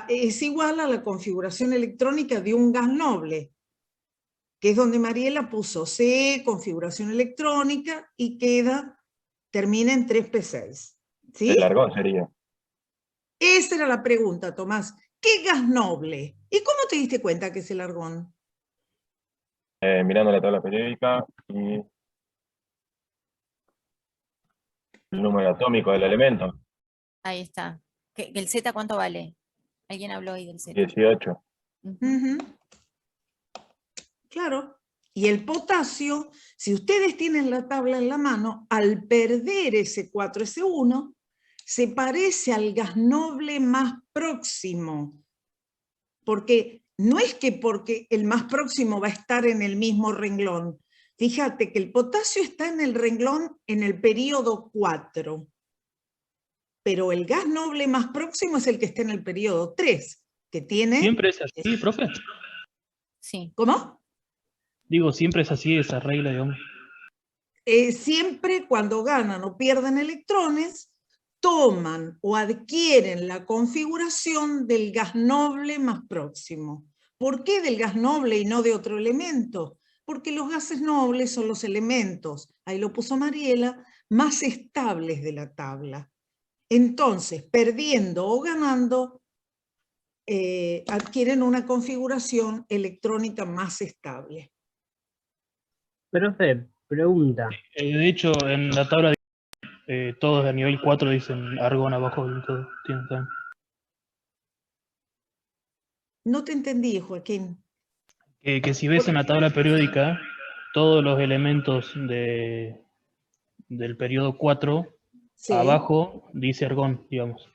es igual a la configuración electrónica de un gas noble, que es donde Mariela puso C, configuración electrónica, y termina en 3p6. ¿Sí? El argón sería. Esa era la pregunta, Tomás. ¿Qué gas noble? ¿Y cómo te diste cuenta que es el argón? Mirando la tabla periódica y el número atómico del elemento, Ahí está. ¿El Z cuánto vale? ¿Alguien habló ahí del Z? 18. Ujú. Claro. Y el potasio, si ustedes tienen la tabla en la mano, al perder ese 4S1, se parece al gas noble más próximo. Porque no es que porque el más próximo va a estar en el mismo renglón. Fíjate que el potasio está en el renglón en el período 4. Pero el gas noble más próximo es el que está en el período 3, que tiene... ¿Siempre es así, profe? Sí. ¿Cómo? Digo, siempre es así esa regla, digamos. Siempre cuando ganan o pierden electrones, toman o adquieren la configuración del gas noble más próximo. ¿Por qué del gas noble y no de otro elemento? Porque los gases nobles son los elementos, ahí lo puso Mariela, más estables de la tabla. Entonces, perdiendo o ganando, adquieren una configuración electrónica más estable. Profe, pregunta. De hecho, en la tabla todos de nivel 4 dicen argón abajo y todo. Tienen también. No te entendí, Joaquín. Que si ves en la tabla periódica, todos los elementos del periodo 4, Sí. abajo dice argón, digamos.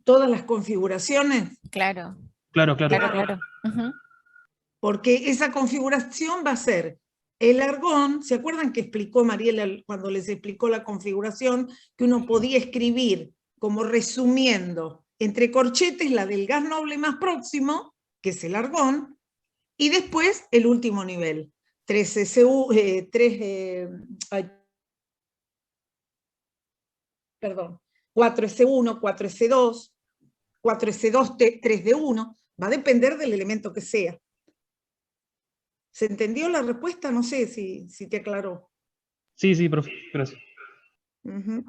Todas las configuraciones, Claro, Claro, claro. claro. Ujú. porque esa configuración va a ser el argón. ¿Se acuerdan que explicó Mariela cuando les explicó la configuración? Que uno podía escribir, como resumiendo, entre corchetes la del gas noble más próximo, que es el argón, y después el último nivel, 3SU, 4S1, 4S2, 4S2, 3D1, va a depender del elemento que sea. ¿Se entendió la respuesta? No sé si te aclaró. Sí, sí, profe, gracias. Ujú.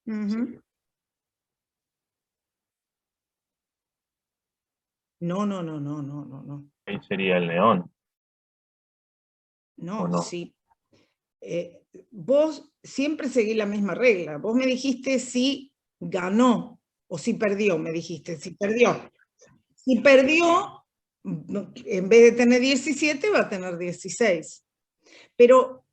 Ujú. No. Ahí sería el neón. No, ¿O no? sí. Vos siempre seguís la misma regla. Vos me dijiste si ganó o si perdió, me dijiste, si perdió. Si perdió, en vez de tener 17, va a tener 16. Pero,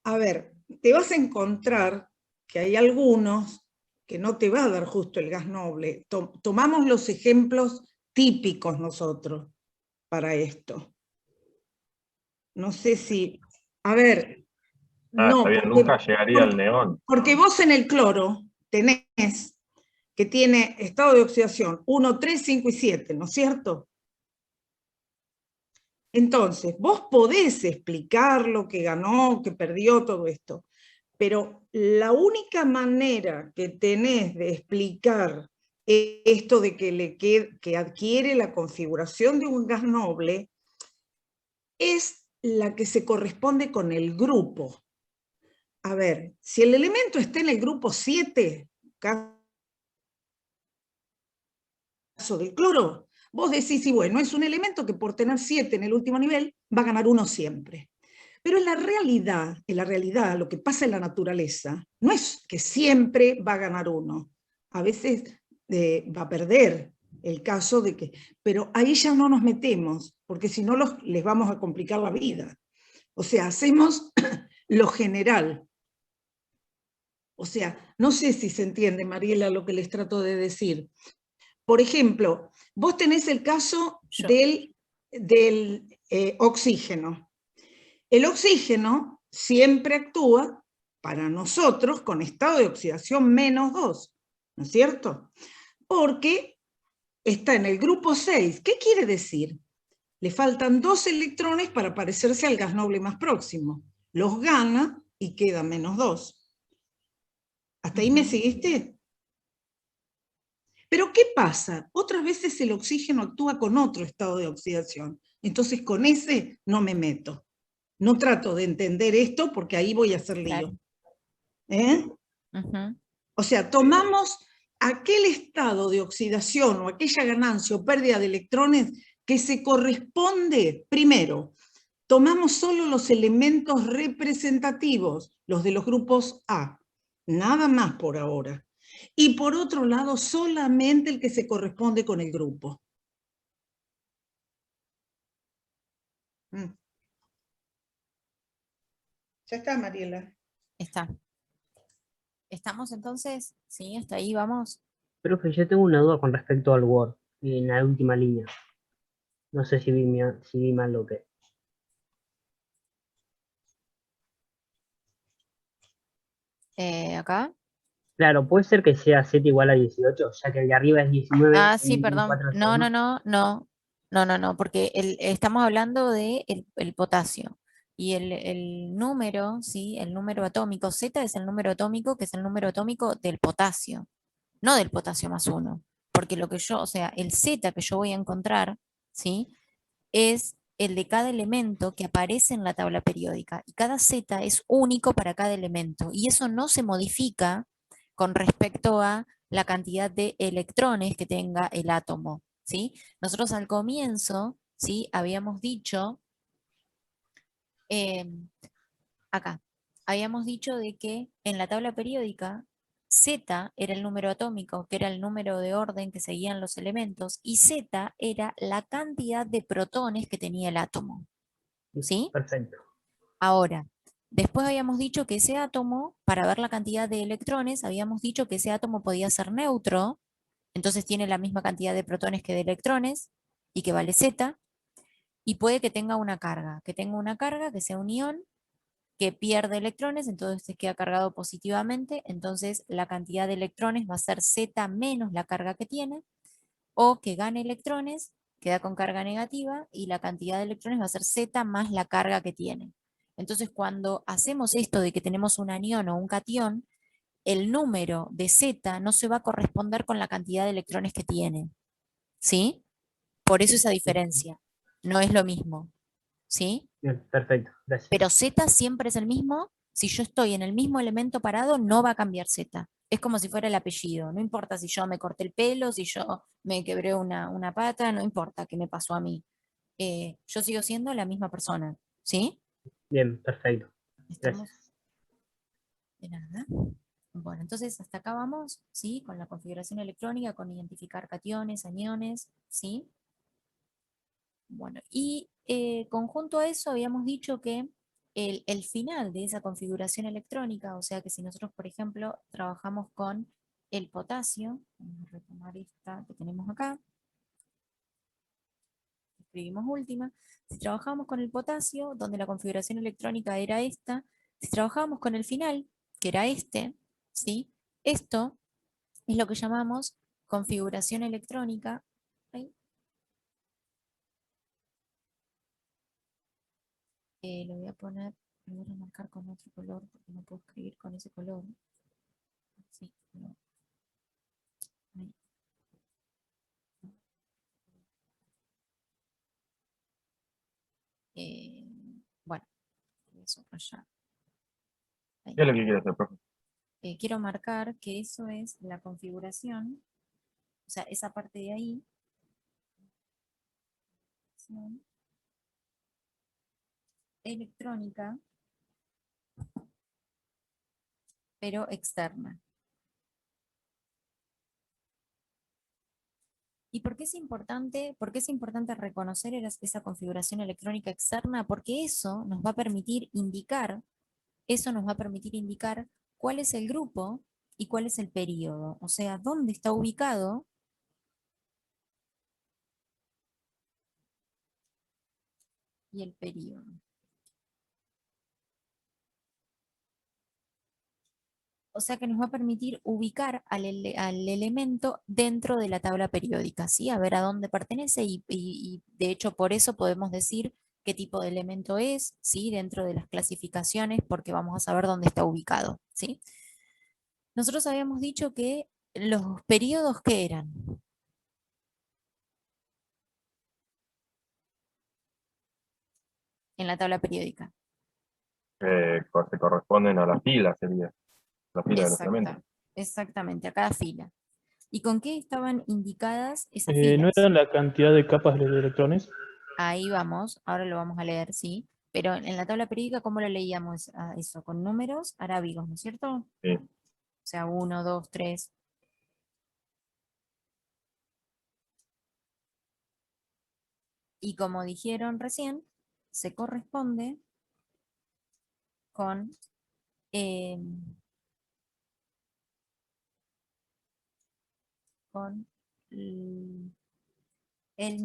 a ver, te vas a encontrar que hay algunos que no te va a dar justo el gas noble. Tomamos los ejemplos típicos nosotros para esto. No sé si, a ver, no, Está bien, nunca llegaría al neón. porque vos en el cloro tenés que tiene estado de oxidación 1, 3, 5 y 7, ¿no es cierto? Entonces, vos podés explicar lo que ganó, que perdió, todo esto, pero la única manera que tenés de explicar esto de que adquiere la configuración de un gas noble es la que se corresponde con el grupo. A ver, si el elemento está en el grupo 7, caso del cloro, vos decís, y bueno, es un elemento que por tener 7 en el último nivel va a ganar 1 siempre. Pero en la realidad, lo que pasa en la naturaleza, no es que siempre va a ganar 1. A veces va a perder el caso de que... Pero ahí ya no nos metemos, porque si no les vamos a complicar la vida. O sea, hacemos lo general. O sea, no sé si se entiende, Mariela, lo que les trato de decir. Por ejemplo, vos tenés el caso del oxígeno. El oxígeno siempre actúa para nosotros con estado de oxidación -2, ¿no es cierto? Porque está en el grupo 6. ¿Qué quiere decir? Le faltan 2 electrones para parecerse al gas noble más próximo. Los gana y queda -2. ¿Hasta ahí me seguiste? Pero ¿qué pasa? Otras veces el oxígeno actúa con otro estado de oxidación. Entonces con ese no me meto. No trato de entender esto porque ahí voy a hacer lío. Claro. O sea, tomamos aquel estado de oxidación o aquella ganancia o pérdida de electrones que se corresponde, primero, tomamos solo los elementos representativos, los de los grupos A, nada más por ahora. Y por otro lado, solamente el que se corresponde con el grupo. Ya está, Mariela. Está. ¿Estamos entonces? Sí, hasta ahí vamos. Profe, yo tengo una duda con respecto al Word, en la última línea. No sé si vi mal lo que... Acá. Claro, puede ser que sea Z igual a 18, ya que el de arriba es 19. Ah, sí, y perdón. 4 es No, uno. no, porque estamos hablando de el potasio. Y el número, ¿sí? El número atómico, Z es el número atómico, que es el número atómico del potasio, no del potasio +1. Porque lo que yo, o sea, el Z que yo voy a encontrar, ¿sí? Es el de cada elemento que aparece en la tabla periódica. Y cada Z es único para cada elemento. Y eso no se modifica con respecto a la cantidad de electrones que tenga el átomo, ¿sí? Nosotros al comienzo, ¿sí? Habíamos dicho Acá, habíamos dicho de que en la tabla periódica Z era el número atómico, que era el número de orden que seguían los elementos, y Z era la cantidad de protones que tenía el átomo. ¿Sí? Perfecto. Ahora, después habíamos dicho que ese átomo, para ver la cantidad de electrones, habíamos dicho que ese átomo podía ser neutro, entonces tiene la misma cantidad de protones que de electrones, y que vale Z, y puede que tenga una carga, que sea un ión, que pierde electrones, entonces se queda cargado positivamente, entonces la cantidad de electrones va a ser Z menos la carga que tiene, o que gane electrones, queda con carga negativa, y la cantidad de electrones va a ser Z más la carga que tiene. Entonces cuando hacemos esto de que tenemos un anión o un catión, el número de Z no se va a corresponder con la cantidad de electrones que tiene. ¿Sí? Por eso esa diferencia. No es lo mismo. ¿Sí? Bien, perfecto. Gracias. Pero Z siempre es el mismo. Si yo estoy en el mismo elemento parado, no va a cambiar Z. Es como si fuera el apellido. No importa si yo me corté el pelo, si yo me quebré una pata, no importa qué me pasó a mí. Yo sigo siendo la misma persona. ¿Sí? Bien, perfecto. Estamos Gracias. de nada. Bueno, entonces hasta acá vamos, ¿sí? Con la configuración electrónica, con identificar cationes, aniones, ¿sí? Bueno, y conjunto a eso habíamos dicho que el final de esa configuración electrónica, o sea que si nosotros, por ejemplo, trabajamos con el potasio, vamos a retomar esta que tenemos acá, escribimos última, si trabajamos con el potasio, donde la configuración electrónica era esta, si trabajábamos con el final, que era este, ¿sí? Esto es lo que llamamos configuración electrónica. Ay, lo voy a poner, lo voy a marcar con otro color porque no puedo escribir con ese color. Sí, no. Ahí. Eh, bueno, voy a subrayar. Ahí. ¿Qué es lo que quiere hacer, profe? Quiero marcar que eso es la configuración, o sea, esa parte de ahí. Electrónica, pero externa. ¿Y por qué es importante reconocer esa configuración electrónica externa? Porque eso nos va a permitir indicar cuál es el grupo y cuál es el período. O sea, dónde está ubicado y el período. O sea que nos va a permitir ubicar al elemento dentro de la tabla periódica, ¿sí? A ver a dónde pertenece y de hecho por eso podemos decir qué tipo de elemento es, ¿sí? Dentro de las clasificaciones, porque vamos a saber dónde está ubicado, ¿sí? Nosotros habíamos dicho que los periodos, ¿qué eran? En la tabla periódica. Se corresponden a la fila, sería. La fila de los elementos. Exactamente, a cada fila. ¿Y con qué estaban indicadas esas ¿No filas? era la cantidad de capas de electrones? Ahí vamos, ahora lo vamos a leer, ¿sí? Pero en la tabla periódica, ¿cómo lo leíamos a eso? Con números arábigos, ¿no es cierto? Sí. O sea, 1, 2, 3. Y como dijeron recién, se corresponde con eh, con el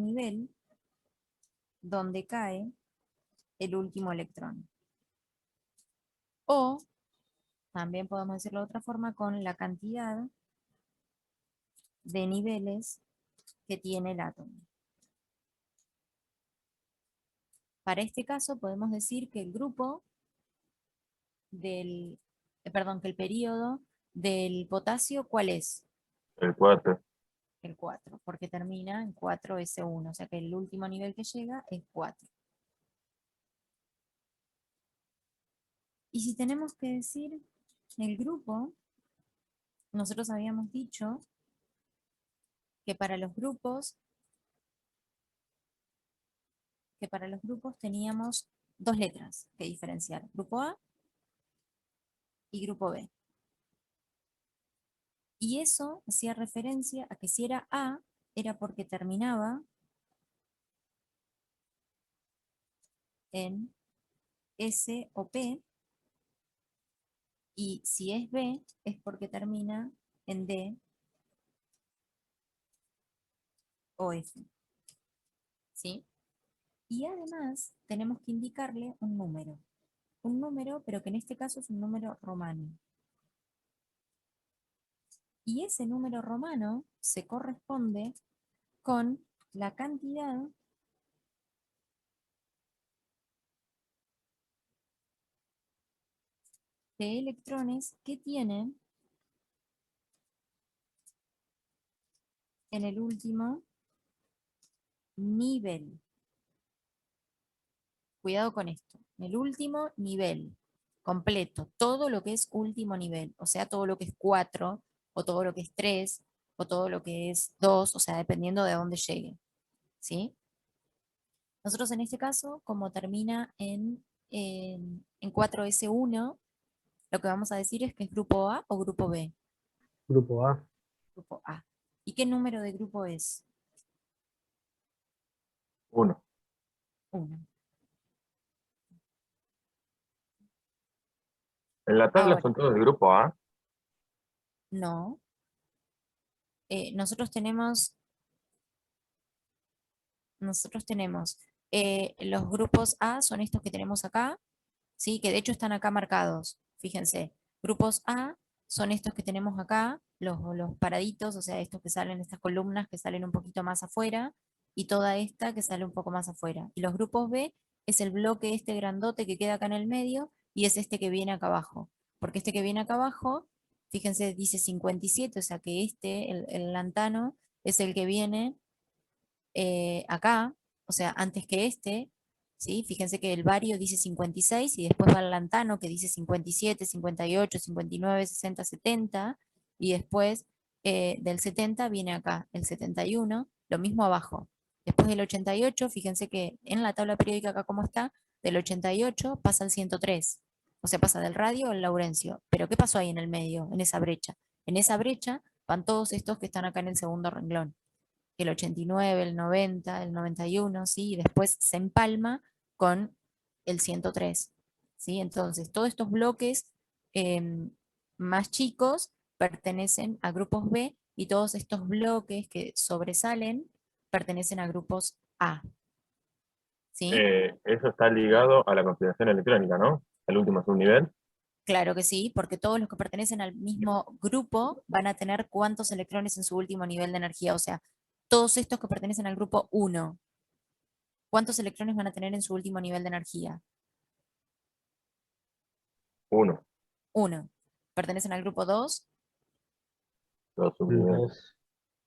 nivel donde cae el último electrón. O también podemos decirlo de otra forma, con la cantidad de niveles que tiene el átomo. Para este caso podemos decir que el grupo del, que el periodo del potasio, ¿cuál es? El 4. El 4, porque termina en 4S1, o sea que el último nivel que llega es 4. Y si tenemos que decir el grupo, nosotros habíamos dicho que para los grupos teníamos dos letras que diferenciar, grupo A y grupo B. Y eso hacía referencia a que si era A, era porque terminaba en S o P, y si es B, es porque termina en D o F. ¿Sí? Y además tenemos que indicarle un número. Un número, pero que en este caso es un número romano. Y ese número romano se corresponde con la cantidad de electrones que tienen en el último nivel. Cuidado con esto. En el último nivel completo, todo lo que es último nivel, o sea, todo lo que es 4, o todo lo que es 3, o todo lo que es 2, o sea, dependiendo de dónde llegue. ¿Sí? Nosotros en este caso, como termina en 4S1, lo que vamos a decir es que es grupo A o grupo B. Grupo A. Grupo A. ¿Y qué número de grupo es? 1. 1. En la tabla Ahora, son todos de grupo A. no. Nosotros tenemos los grupos A, son estos que tenemos acá, ¿sí? Que de hecho están acá marcados. Fíjense, grupos A son estos que tenemos acá, los paraditos, o sea, estos que salen, estas columnas que salen un poquito más afuera, y toda esta que sale un poco más afuera. Y los grupos B es el bloque este grandote que queda acá en el medio, y es este que viene acá abajo. Porque este que viene acá abajo, fíjense, dice 57, o sea que este, el lantano, es el que viene acá, o sea, antes que este, ¿sí? Fíjense que el bario dice 56 y después va el lantano que dice 57, 58, 59, 60, 70, y después del 70 viene acá el 71, lo mismo abajo. Después del 88, fíjense que en la tabla periódica acá como está, del 88 pasa al 103, o sea, pasa del radio al laurencio. Pero ¿qué pasó ahí en el medio, en esa brecha? En esa brecha van todos estos que están acá en el segundo renglón, el 89, el 90, el 91, ¿sí? Y después se empalma con el 103, ¿sí? Entonces, todos estos bloques más chicos pertenecen a grupos B, y todos estos bloques que sobresalen pertenecen a grupos A, ¿sí? Eso está ligado a la configuración electrónica, ¿no? El último subnivel. Claro que sí, porque todos los que pertenecen al mismo grupo van a tener cuántos electrones en su último nivel de energía, o sea, todos estos que pertenecen al grupo 1, ¿cuántos electrones van a tener en su último nivel de energía? 1. 1. ¿Pertenecen al grupo 2? Los subniveles.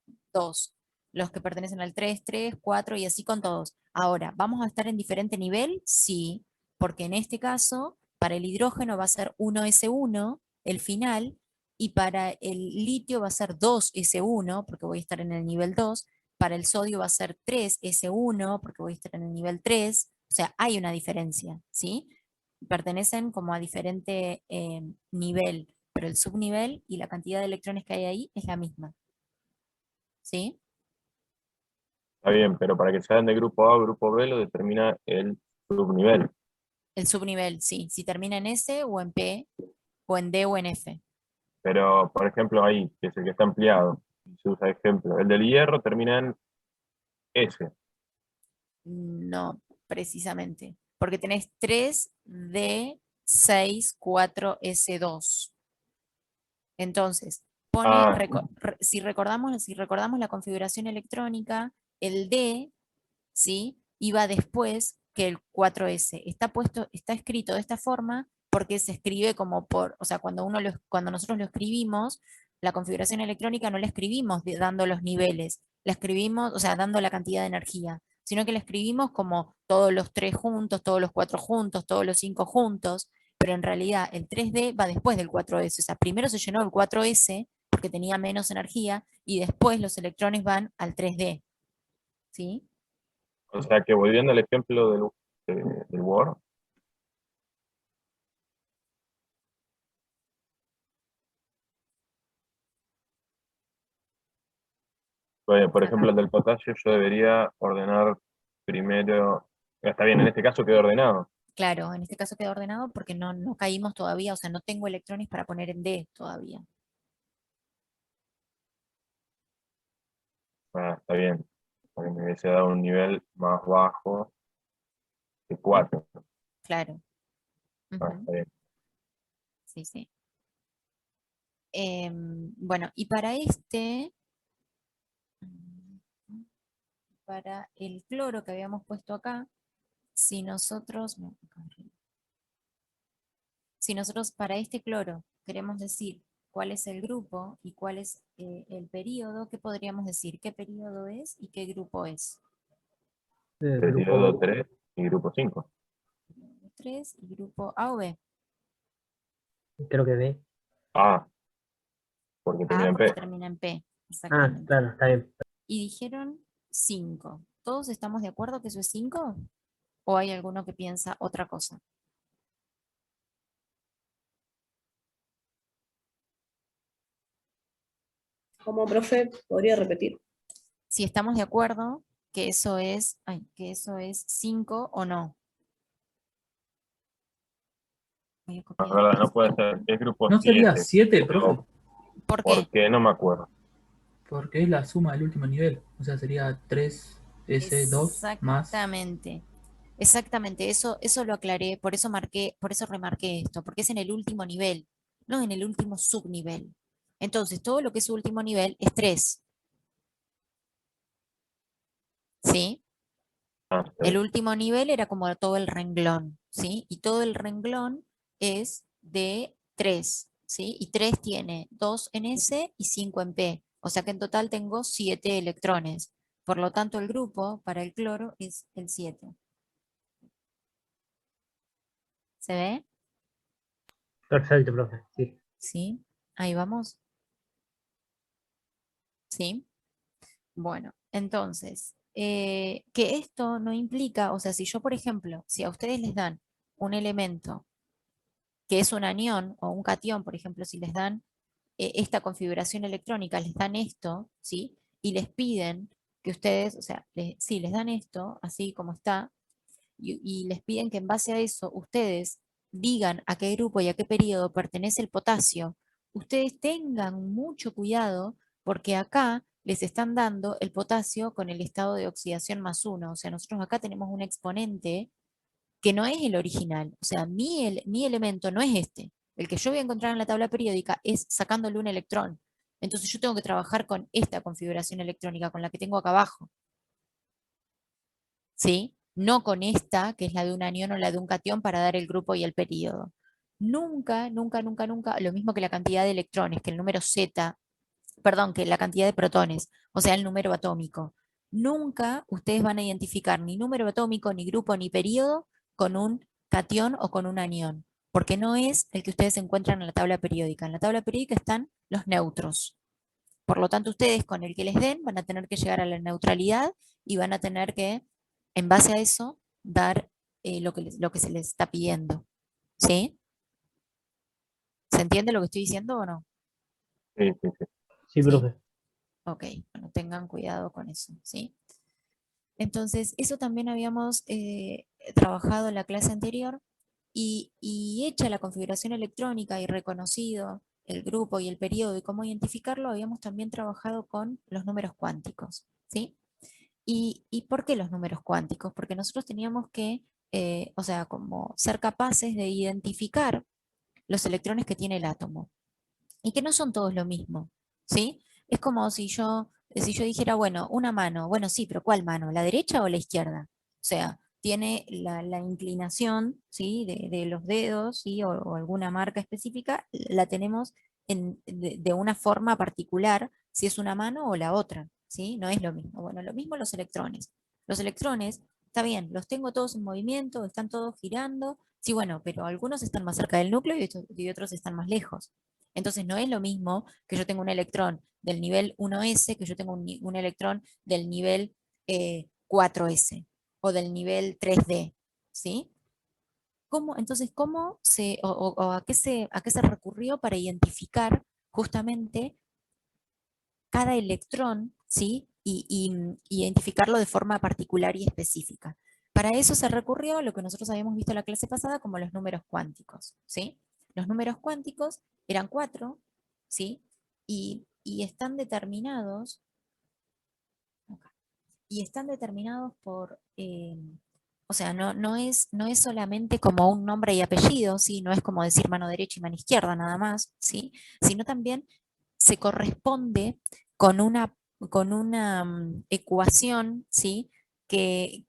2. 2. Los que pertenecen al 3, 3, 4 y así con todos. Ahora, ¿vamos a estar en diferente nivel? Sí, porque en este caso, para el hidrógeno va a ser 1S1, el final, y para el litio va a ser 2S1, porque voy a estar en el nivel 2, para el sodio va a ser 3S1, porque voy a estar en el nivel 3, o sea, hay una diferencia, ¿sí? Pertenecen como a diferente nivel, pero el subnivel y la cantidad de electrones que hay ahí es la misma. ¿Sí? Está bien, pero para que sean de grupo A o grupo B lo determina el subnivel. El subnivel, sí. Si termina en S o en P, o en D o en F. Pero, por ejemplo, ahí, que es el que está ampliado, se usa ejemplo. El del hierro termina en S. No, precisamente. Porque tenés 3D, 6, 4, S2. Entonces, Ah, si recordamos la configuración electrónica, el D, ¿sí? Iba después que el 4S. Está escrito de esta forma porque se escribe como o sea, cuando nosotros lo escribimos, la configuración electrónica no la escribimos dando los niveles, la escribimos, o sea, dando la cantidad de energía, sino que la escribimos como todos los 3 juntos, todos los 4 juntos, todos los 5 juntos, pero en realidad el 3D va después del 4S, o sea, primero se llenó el 4S porque tenía menos energía, y después los electrones van al 3D, ¿sí? o sea que volviendo al ejemplo del Word, Por ejemplo, el del potasio yo debería ordenar primero, está bien, en este caso quedó ordenado. Claro, en este caso quedó ordenado porque no caímos todavía, o sea, no tengo electrones para poner en D todavía. Está bien, porque me hubiese dado un nivel más bajo que 4. Claro. Ujú, Está bien. sí, sí. Bueno, y para para el cloro que habíamos puesto acá, si nosotros, no, acá arriba. Si nosotros para este cloro queremos decir cuál es el grupo y cuál es el periodo, ¿qué podríamos decir? ¿Qué periodo es y qué grupo es? Periodo Grupo 3 y grupo 5. 3 y grupo A o B. creo que B. A, porque termina A en porque P. termina en P, Ah, exactamente. claro, está bien. Y dijeron 5. ¿Todos estamos de acuerdo que eso es 5? ¿O hay alguno que piensa otra cosa? Como profe, podría repetir. Si estamos de acuerdo que eso es, que eso es 5 o no. Voy a La copiar verdad, no esto. puede ser. Es grupo ¿No sería 7. 7, profe? ¿Por qué? Porque no me acuerdo. Porque es la suma del último nivel. O sea, sería 3S2 más. Exactamente. Exactamente, eso lo aclaré, por eso remarqué esto, porque es en el último nivel, no en el último subnivel. Entonces, todo lo que es último nivel es 3, ¿sí? Está El bien. último nivel era como todo el renglón, ¿sí? Y todo el renglón es de 3, ¿sí? Y 3 tiene 2 en S y 5 en P, o sea que en total tengo 7 electrones. Por lo tanto, el grupo para el cloro es el 7. ¿Se ve? Perfecto, profe. Sí. ¿Sí? Ahí vamos. ¿Sí? Bueno, entonces, que esto no implica, o sea, si yo, por ejemplo, si a ustedes les dan un elemento que es un anión o un catión, por ejemplo, si les dan esta configuración electrónica, les dan esto, ¿sí? Y les piden que ustedes, o sea, sí, les dan esto, así como está, y les piden que en base a eso ustedes digan a qué grupo y a qué periodo pertenece el potasio, ustedes tengan mucho cuidado porque acá les están dando el potasio con el estado de oxidación +1. O sea, nosotros acá tenemos un exponente que no es el original. O sea, mi elemento no es este. El que yo voy a encontrar en la tabla periódica es sacándole un electrón. Entonces yo tengo que trabajar con esta configuración electrónica, con la que tengo acá abajo. ¿Sí? No con esta, que es la de un anión o la de un catión para dar el grupo y el periodo. Nunca, nunca, nunca, nunca, lo mismo que la cantidad de electrones, que el número Z, perdón, que la cantidad de protones, o sea, el número atómico. Nunca ustedes van a identificar ni número atómico, ni grupo, ni periodo con un catión o con un anión, porque no es el que ustedes encuentran en la tabla periódica. En la tabla periódica están los neutros. Por lo tanto, ustedes con el que les den van a tener que llegar a la neutralidad y van a tener que, en base a eso, dar lo que se les está pidiendo. ¿Sí? ¿Se entiende lo que estoy diciendo o no? Sí, sí, sí. Sí, ¿Sí? profe. Ok, bueno, tengan cuidado con eso, ¿sí? Entonces, eso también habíamos trabajado en la clase anterior y hecha la configuración electrónica y reconocido el grupo y el periodo y cómo identificarlo, habíamos también trabajado con los números cuánticos, ¿sí? ¿Y por qué los números cuánticos? Porque nosotros teníamos que, o sea, como ser capaces de identificar los electrones que tiene el átomo y que no son todos lo mismo, ¿sí? Es como si yo dijera, bueno, una mano, bueno, sí, pero ¿cuál mano? ¿La derecha o la izquierda? O sea, tiene la inclinación, ¿sí? De los dedos, ¿sí? O alguna marca específica, la tenemos de una forma particular, si es una mano o la otra, ¿sí? No es lo mismo. Bueno, lo mismo los electrones. Los electrones, está bien, los tengo todos en movimiento, están todos girando, sí, bueno, pero algunos están más cerca del núcleo y otros están más lejos. Entonces no es lo mismo que yo tenga un electrón del nivel 1s que yo tengo un electrón del nivel 4s o del nivel 3d, ¿sí? Entonces, ¿cómo o a qué se recurrió para identificar justamente cada electrón, ¿sí? identificarlo de forma particular y específica. Para eso se recurrió a lo que nosotros habíamos visto en la clase pasada como los números cuánticos, ¿sí? Los números cuánticos eran 4, ¿sí? Y están determinados, por, o sea, no es solamente como un nombre y apellido, ¿sí? No es como decir mano derecha y mano izquierda nada más, ¿sí? Sino también se corresponde con una ecuación, ¿sí? que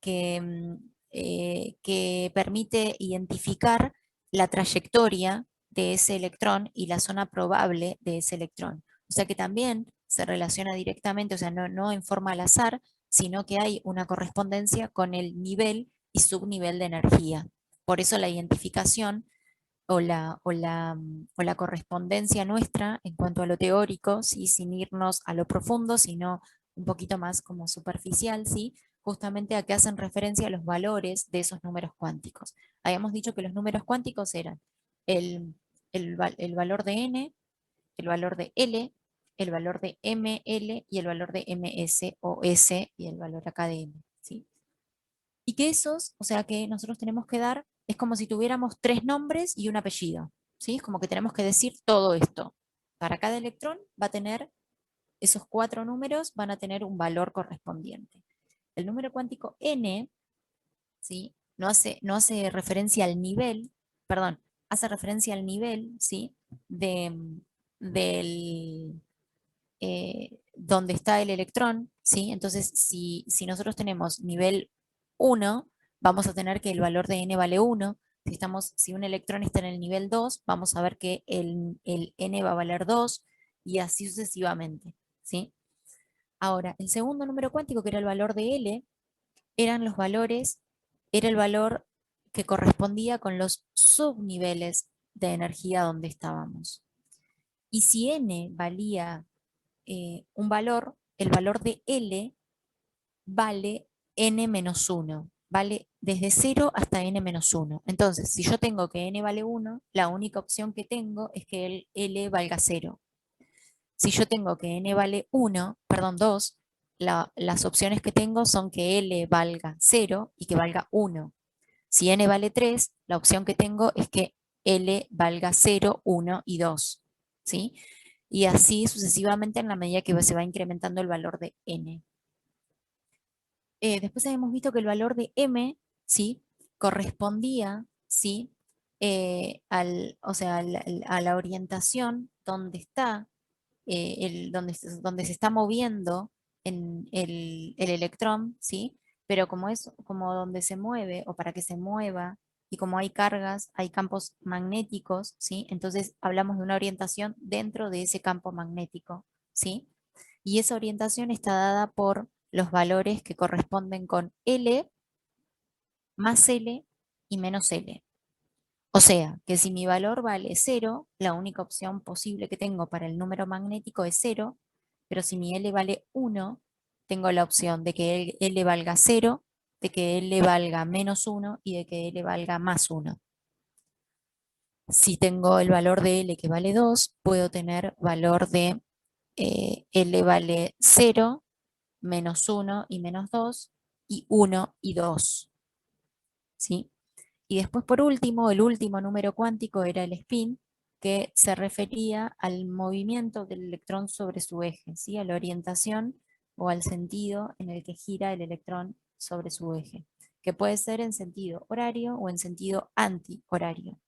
permite identificar la trayectoria de ese electrón y la zona probable de ese electrón. O sea que también se relaciona directamente, o sea, no en forma al azar, sino que hay una correspondencia con el nivel y subnivel de energía. Por eso la identificación o la correspondencia nuestra en cuanto a lo teórico, ¿sí? Sin irnos a lo profundo, sino un poquito más como superficial, ¿sí? Justamente a que hacen referencia a los valores de esos números cuánticos. Habíamos dicho que los números cuánticos eran el valor de n, el valor de L, el valor de ML y el valor de MS o S y el valor acá de M, ¿sí? Y que esos, o sea que nosotros tenemos que dar, es como si tuviéramos 3 nombres y un apellido, ¿sí? Es como que tenemos que decir todo esto. Para cada electrón va a tener, esos 4 números van a tener un valor correspondiente. El número cuántico n, ¿sí? No hace referencia al nivel, perdón, hace referencia al nivel, ¿sí? Donde está el electrón, ¿sí? Entonces, si nosotros tenemos nivel 1, vamos a tener que el valor de n vale 1. Si un electrón está en el nivel 2, vamos a ver que el n va a valer 2 y así sucesivamente, ¿sí? Ahora, el segundo número cuántico, que era el valor de L, era el valor que correspondía con los subniveles de energía donde estábamos. Y si n valía un valor, el valor de L vale n-1, vale desde 0 hasta n-1. Entonces, si yo tengo que n vale 1, la única opción que tengo es que el L valga 0. Si yo tengo que n vale 2, las opciones que tengo son que L valga 0 y que valga 1. Si n vale 3, la opción que tengo es que L valga 0, 1 y 2. ¿Sí? Y así sucesivamente en la medida que se va incrementando el valor de n. Después habíamos visto que el valor de m, ¿sí? Correspondía, ¿sí? A la orientación donde está, donde se está moviendo el electrón, ¿sí? Pero como donde se mueve, o para que se mueva, y como hay cargas, hay campos magnéticos, ¿sí? Entonces hablamos de una orientación dentro de ese campo magnético, ¿sí? Y esa orientación está dada por los valores que corresponden con L más L y menos L. O sea, que si mi valor vale 0, la única opción posible que tengo para el número magnético es 0, pero si mi L vale 1, tengo la opción de que L valga 0, de que L valga menos 1 y de que L valga más 1. Si tengo el valor de L que vale 2, puedo tener valor de L vale 0, menos 1 y menos 2, y 1 y 2. ¿Sí? Y después, por último, el último número cuántico era el spin, que se refería al movimiento del electrón sobre su eje, ¿sí? A la orientación o al sentido en el que gira el electrón sobre su eje, que puede ser en sentido horario o en sentido antihorario.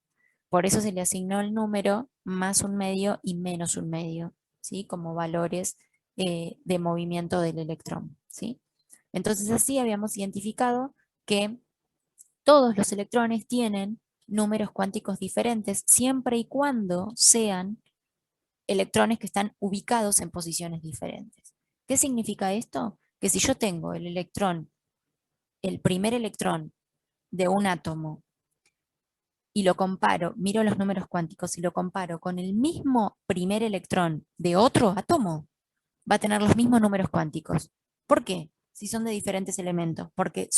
Por eso se le asignó el número más un medio y menos un medio, ¿sí? Como valores de movimiento del electrón, ¿sí? Entonces así habíamos identificado que todos los electrones tienen números cuánticos diferentes siempre y cuando sean electrones que están ubicados en posiciones diferentes. ¿Qué significa esto? Que si yo tengo el primer electrón de un átomo, y lo comparo, miro los números cuánticos y lo comparo con el mismo primer electrón de otro átomo, va a tener los mismos números cuánticos. ¿Por qué? Si son de diferentes elementos, porque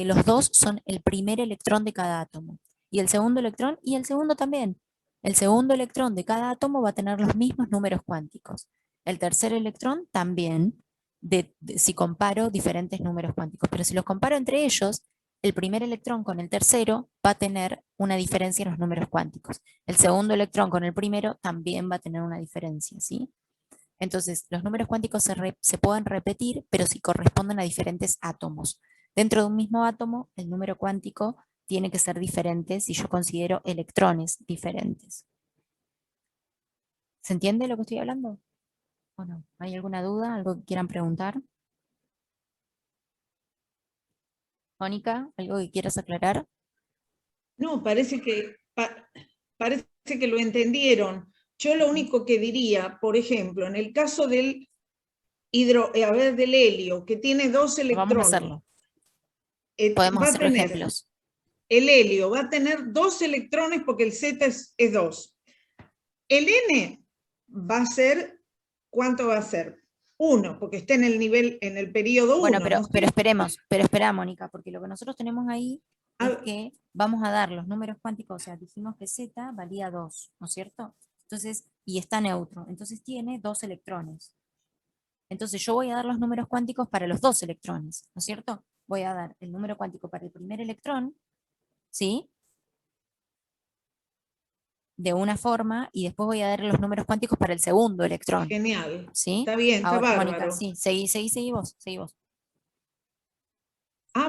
los dos son el primer electrón de cada átomo. Y el segundo electrón, y el segundo también. El segundo electrón de cada átomo va a tener los mismos números cuánticos. El tercer electrón también. si comparo diferentes números cuánticos. Pero si los comparo entre ellos, el primer electrón con el tercero va a tener una diferencia en los números cuánticos. El segundo electrón con el primero también va a tener una diferencia, ¿sí? Entonces, los números cuánticos se pueden repetir, pero si corresponden a diferentes átomos. Dentro de un mismo átomo, el número cuántico tiene que ser diferente si yo considero electrones diferentes. ¿Se entiende lo que estoy hablando? ¿O no? ¿Hay alguna duda? ¿Algo que quieran preguntar? Mónica, ¿algo que quieras aclarar? No, parece que lo entendieron. Yo lo único que diría, por ejemplo, en el caso del del helio, que tiene dos electrones. Vamos a hacerlo. Podemos hacer ejemplos. El helio va a tener dos electrones porque el Z es 2. El N va a ser, ¿cuánto va a ser? 1, porque está en el nivel, en el periodo 1. Bueno, pero, ¿no? pero espera, Mónica, porque lo que nosotros tenemos ahí es que vamos a dar los números cuánticos, o sea, dijimos que Z valía 2, ¿no es cierto? Entonces, y está neutro, entonces tiene 2 electrones. Entonces yo voy a dar los números cuánticos para los 2 electrones, ¿no es cierto? Voy a dar el número cuántico para el primer electrón, ¿sí? De una forma, y después voy a dar los números cuánticos para el segundo electrón. Genial. ¿Sí? Está bien, está Ahora, bárbaro. Mónica, sí, seguí vos.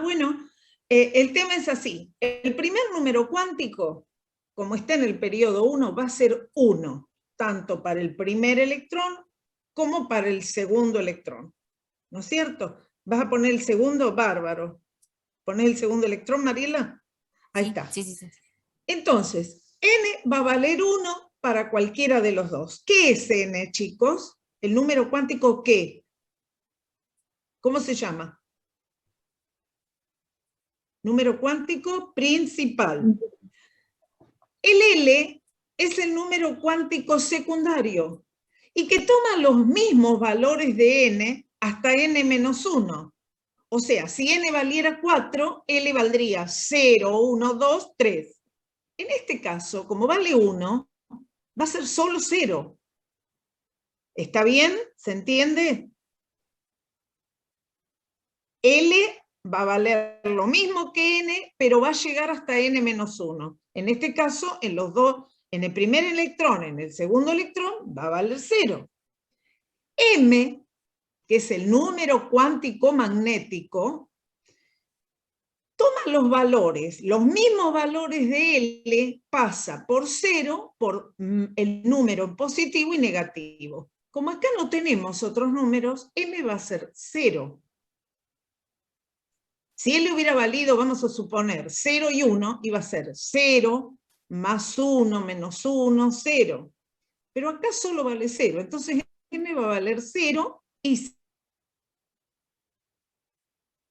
Bueno, el tema es así. El primer número cuántico, como está en el periodo 1, va a ser 1, tanto para el primer electrón como para el segundo electrón. ¿No es cierto? ¿Vas a poner el segundo? Bárbaro. ¿Pones el segundo electrón, Mariela? Ahí sí, está. Sí. Entonces, N va a valer 1 para cualquiera de los dos. ¿Qué es N, chicos? ¿El número cuántico qué? ¿Cómo se llama? Número cuántico principal. El L es el número cuántico secundario y que toma los mismos valores de N hasta N-1. O sea, si N valiera 4, L valdría 0, 1, 2, 3. En este caso, como vale 1, va a ser solo 0. ¿Está bien? ¿Se entiende? L va a valer lo mismo que N, pero va a llegar hasta N-1. En este caso, en los dos, en el primer electrón, en el segundo electrón, va a valer 0. M, que es el número cuántico magnético, toma los valores, los mismos valores de L, pasa por 0, por el número positivo y negativo. Como acá no tenemos otros números, M va a ser 0. Si L hubiera valido, vamos a suponer, 0 y 1, iba a ser 0, más 1, menos 1, 0. Pero acá solo vale 0, entonces M va a valer 0 y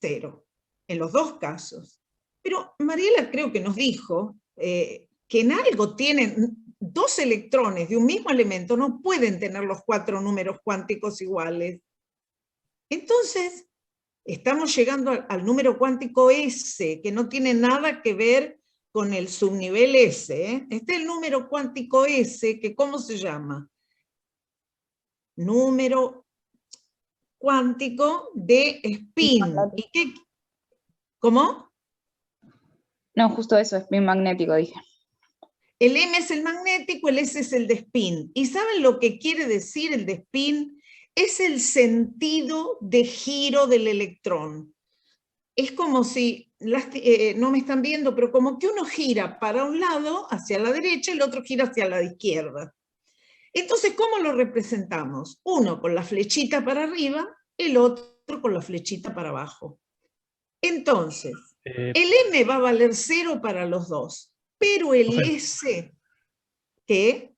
0, en los dos casos. Pero Mariela creo que nos dijo que en algo tienen 2 electrones de un mismo elemento, no pueden tener los 4 números cuánticos iguales. Entonces, estamos llegando al número cuántico S, que no tiene nada que ver con el subnivel S. Este es el número cuántico S, que ¿cómo se llama? Número cuántico de spin. ¿Y qué? ¿Cómo? No, justo eso, spin magnético, dije. El M es el magnético, el S es el de spin. ¿Y saben lo que quiere decir el de spin? Es el sentido de giro del electrón. Es como si, no me están viendo, pero como que uno gira para un lado, hacia la derecha, y el otro gira hacia la izquierda. Entonces, ¿cómo lo representamos? Uno con la flechita para arriba, el otro con la flechita para abajo. Entonces, el M va a valer 0 para los dos, pero el S, ¿qué?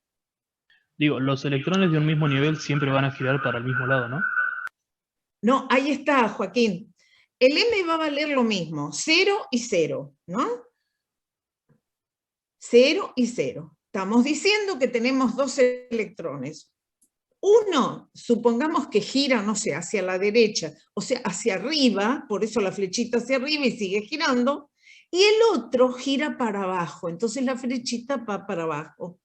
Digo, los electrones de un mismo nivel siempre van a girar para el mismo lado, ¿no? No, ahí está, Joaquín. El M va a valer lo mismo, 0 y 0, ¿no? 0 y 0. Estamos diciendo que tenemos 2 electrones. Uno, supongamos que gira, no sé, hacia la derecha, o sea, hacia arriba, por eso la flechita hacia arriba y sigue girando, y el otro gira para abajo, entonces la flechita va para abajo.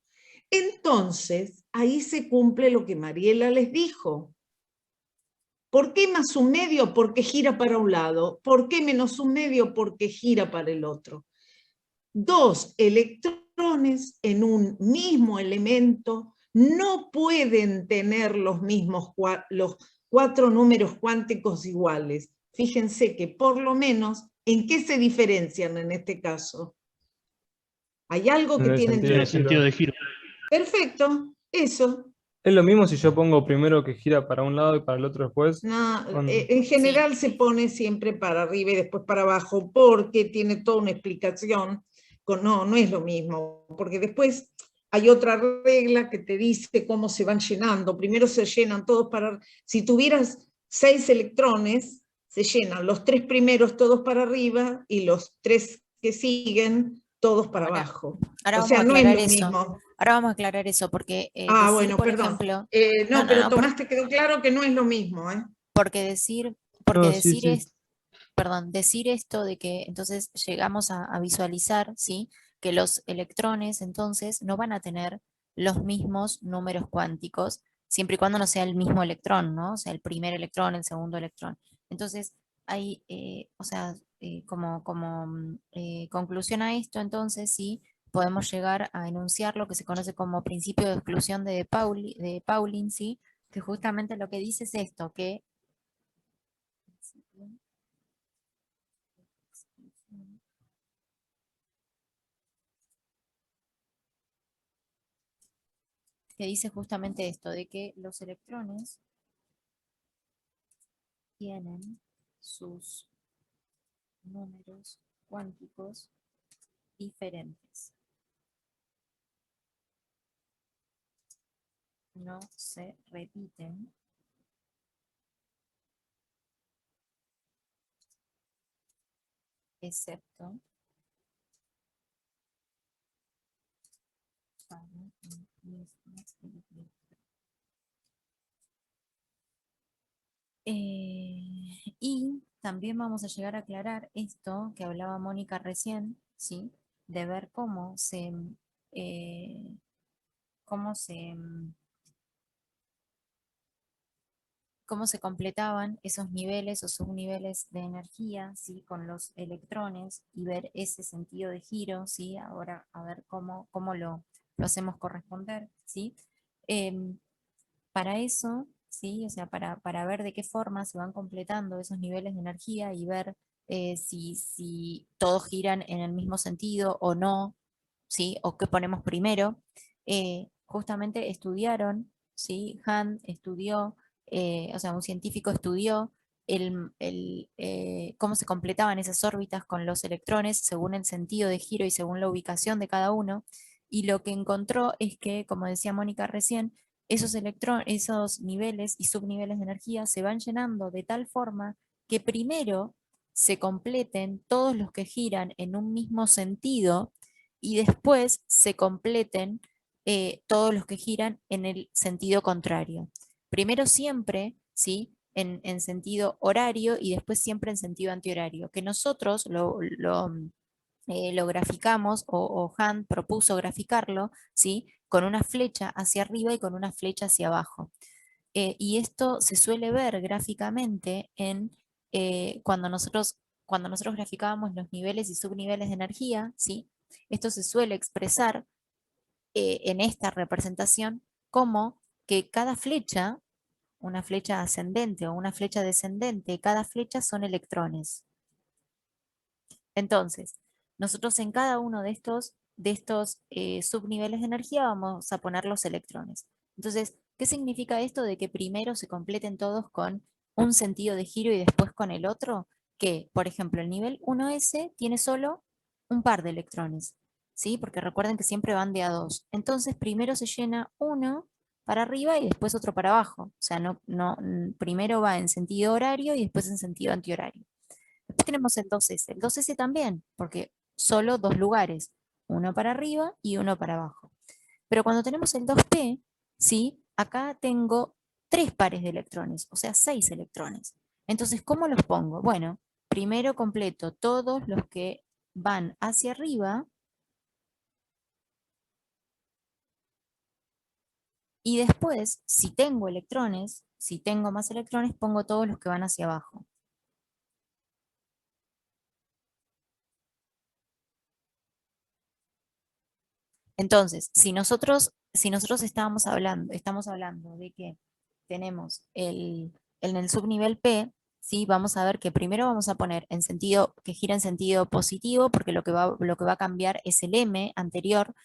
Entonces, ahí se cumple lo que Mariela les dijo. ¿Por qué más un medio? Porque gira para un lado. ¿Por qué menos un medio? Porque gira para el otro. Dos electrones en un mismo elemento no pueden tener los mismos los 4 números cuánticos iguales. Fíjense que por lo menos, ¿en qué se diferencian en este caso? Hay algo que tienen que Tiene sentido de giro. Perfecto, eso. Es lo mismo si yo pongo primero que gira para un lado y para el otro después. No, en general se pone siempre para arriba y después para abajo porque tiene toda una explicación. No es lo mismo, porque después hay otra regla que te dice cómo se van llenando. Primero se llenan todos para... Si tuvieras 6 electrones, se llenan los 3 primeros todos para arriba y los 3 que siguen todos para abajo. Ahora O sea, vamos a no es aclarar lo eso. mismo. Ahora vamos a aclarar eso, porque Ah, decir, bueno, por perdón. ejemplo... No, pero Tomás, te quedó claro que no es lo mismo, ¿eh? Porque decir, No, sí, sí. decir esto de que entonces llegamos a visualizar, ¿sí? Que los electrones entonces no van a tener los mismos números cuánticos, siempre y cuando no sea el mismo electrón, ¿no? O sea, el primer electrón, el segundo electrón. Entonces, hay, o sea, como conclusión a esto, entonces, sí, podemos llegar a enunciar lo que se conoce como principio de exclusión de Pauling, ¿sí? Que justamente lo que dice es esto, que dice justamente esto, de que los electrones tienen sus números cuánticos diferentes. No se repiten. Excepto para el mismo electrón. Y también vamos a llegar a aclarar esto que hablaba Mónica recién, ¿sí? De ver cómo se completaban esos niveles o subniveles de energía, ¿sí? Con los electrones y ver ese sentido de giro, ¿sí? Ahora a ver cómo lo hacemos corresponder, ¿sí? Para eso, ¿sí? O sea, para ver de qué forma se van completando esos niveles de energía y ver si todos giran en el mismo sentido o no, ¿sí? O qué ponemos primero, justamente estudiaron, ¿sí? Hahn estudió, o sea, un científico estudió cómo se completaban esas órbitas con los electrones según el sentido de giro y según la ubicación de cada uno, y lo que encontró es que, como decía Mónica recién, esos niveles y subniveles de energía se van llenando de tal forma que primero se completen todos los que giran en un mismo sentido y después se completen todos los que giran en el sentido contrario. Primero siempre, ¿sí? En sentido horario y después siempre en sentido antihorario, que nosotros lo graficamos, o Hahn propuso graficarlo, ¿sí? Con una flecha hacia arriba y con una flecha hacia abajo. Y esto se suele ver gráficamente cuando nosotros graficábamos los niveles y subniveles de energía, ¿sí? Esto se suele expresar en esta representación como que cada flecha, una flecha ascendente o una flecha descendente, cada flecha son electrones. Entonces, nosotros en cada uno de estos subniveles de energía vamos a poner los electrones. Entonces, ¿qué significa esto de que primero se completen todos con un sentido de giro y después con el otro? Que, por ejemplo, el nivel 1S tiene solo un par de electrones, ¿sí? Porque recuerden que siempre van de a dos. Entonces, primero se llena uno para arriba y después otro para abajo. O sea, primero va en sentido horario y después en sentido antihorario. Después tenemos el 2S. El 2S también, porque solo dos lugares, uno para arriba y uno para abajo. Pero cuando tenemos el 2P, ¿sí? Acá tengo 3 pares de electrones, o sea, 6 electrones. Entonces, ¿cómo los pongo? Bueno, primero completo todos los que van hacia arriba y después, si tengo electrones, si tengo más electrones, pongo todos los que van hacia abajo. Entonces, si nosotros estamos hablando de que tenemos en el subnivel P, ¿sí? Vamos a ver que primero vamos a poner en sentido, que gira en sentido positivo, porque lo que va a cambiar es el M anterior.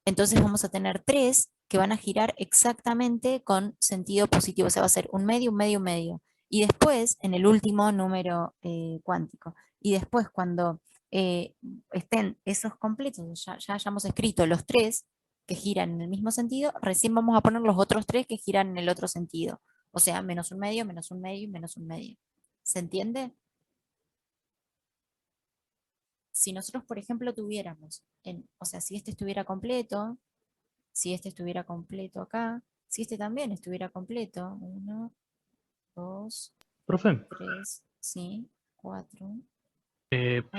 Entonces vamos a tener 3 que van a girar exactamente con sentido positivo, o sea, va a ser un medio, un medio, un medio. Y después, en el último número cuántico, y después cuando estén esos completos, ya hayamos escrito los 3 que giran en el mismo sentido, recién vamos a poner los otros 3 que giran en el otro sentido. O sea, menos un medio, menos un medio y menos un medio. ¿Se entiende? Si nosotros, por ejemplo, tuviéramos, o sea, si este estuviera completo, si este estuviera completo acá, si este también estuviera completo, 1, 2, Profe, 3, sí, 4.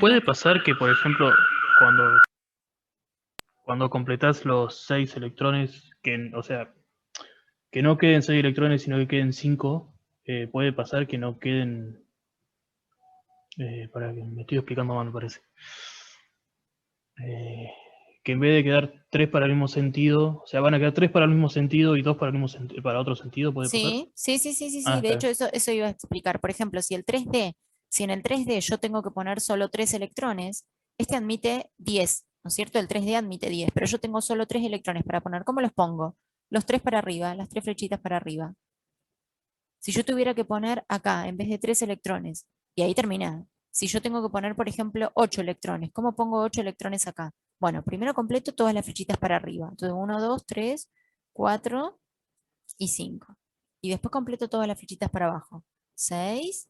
¿puede pasar que, por ejemplo, cuando completás los 6 electrones, o sea, que no queden 6 electrones, sino que queden 5, puede pasar que no queden... para que me estoy explicando mal, me parece. Que en vez de quedar 3 para el mismo sentido, o sea, van a quedar 3 para el mismo sentido y 2 para, para otro sentido, ¿puede pasar? Sí. Ah, De está hecho, bien. eso iba a explicar. Por ejemplo, si en el 3D yo tengo que poner solo 3 electrones, este admite 10, ¿no es cierto? El 3D admite 10, pero yo tengo solo 3 electrones para poner. ¿Cómo los pongo? Los 3 para arriba, las 3 flechitas para arriba. Si yo tuviera que poner acá, en vez de 3 electrones, y ahí termina. Si yo tengo que poner, por ejemplo, 8 electrones, ¿cómo pongo 8 electrones acá? Bueno, primero completo todas las flechitas para arriba. Entonces, 1, 2, 3, 4 y 5. Y después completo todas las flechitas para abajo. 6,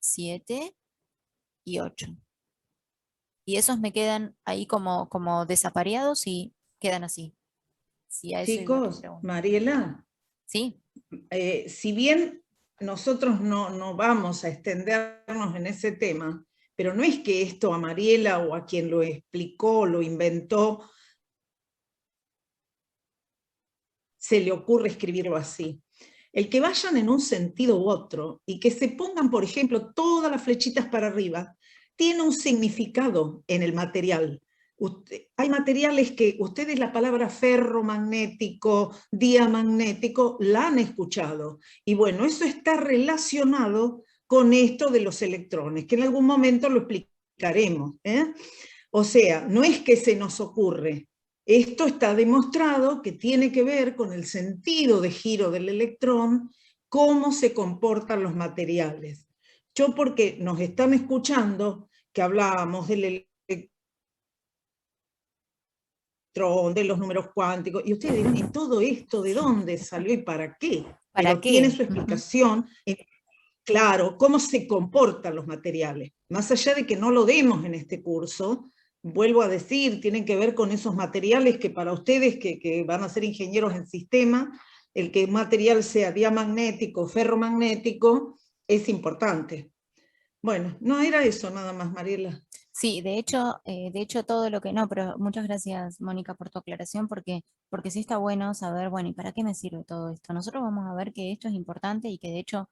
7 y 8. Y esos me quedan ahí como desapareados y quedan así. Sí, a eso iba tu Chicos, pregunta. Mariela, Sí. Si bien nosotros no vamos a extendernos en ese tema, pero no es que esto a Mariela o a quien lo explicó, lo inventó, se le ocurre escribirlo así. El que vayan en un sentido u otro y que se pongan, por ejemplo, todas las flechitas para arriba, tiene un significado en el material. Hay materiales que ustedes la palabra ferromagnético, diamagnético, la han escuchado. Y bueno, eso está relacionado con esto de los electrones, que en algún momento lo explicaremos. O sea, no es que se nos ocurre. Esto está demostrado que tiene que ver con el sentido de giro del electrón, cómo se comportan los materiales. Yo porque nos están escuchando que hablábamos del electrón, de los números cuánticos, y ustedes dirán, ¿y todo esto de dónde salió y para qué? ¿Para Pero qué? tiene su explicación, claro, cómo se comportan los materiales. Más allá de que no lo demos en este curso, vuelvo a decir, tienen que ver con esos materiales que para ustedes que van a ser ingenieros en sistema, el que un material sea diamagnético, ferromagnético, es importante. Bueno, no era eso nada más, Mariela. Sí, de hecho todo lo que no, pero muchas gracias, Mónica, por tu aclaración, porque sí está bueno saber, bueno, ¿y para qué me sirve todo esto? Nosotros vamos a ver que esto es importante y que de hecho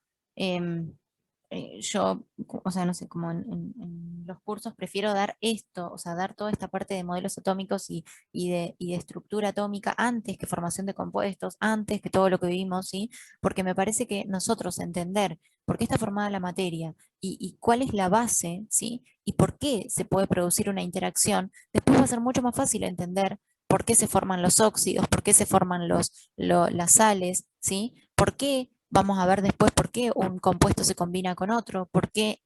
yo, o sea, no sé, como en los cursos prefiero dar esto, o sea, dar toda esta parte de modelos atómicos y de estructura atómica antes que formación de compuestos, antes que todo lo que vivimos, ¿sí? Porque me parece que nosotros entender por qué está formada la materia y cuál es la base, ¿sí? Y por qué se puede producir una interacción, después va a ser mucho más fácil entender por qué se forman los óxidos, por qué se forman las sales, ¿sí? ¿Por qué? Vamos a ver después por qué un compuesto se combina con otro, por qué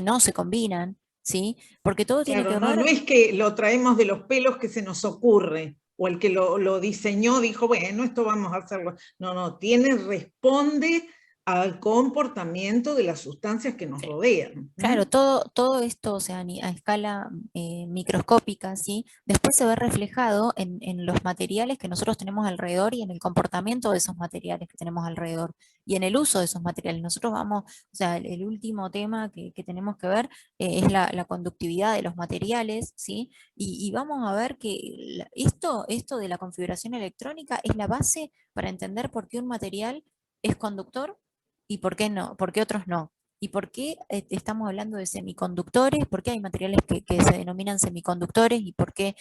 no se combinan, ¿sí? Porque todo tiene Claro, que no ver... es que lo traemos de los pelos que se nos ocurre, o el que lo diseñó dijo, bueno, esto vamos a hacerlo. No, responde al comportamiento de las sustancias que nos rodean. Claro, todo esto, o sea, a escala microscópica, ¿sí? Después se ve reflejado en los materiales que nosotros tenemos alrededor y en el comportamiento de esos materiales que tenemos alrededor y en el uso de esos materiales. Nosotros vamos, o sea, el último tema que tenemos que ver es la conductividad de los materiales, ¿sí? Y vamos a ver que esto de la configuración electrónica es la base para entender por qué un material es conductor y por qué no, por qué otros no. ¿Y por qué estamos hablando de semiconductores? ¿Por qué hay materiales que se denominan semiconductores y por qué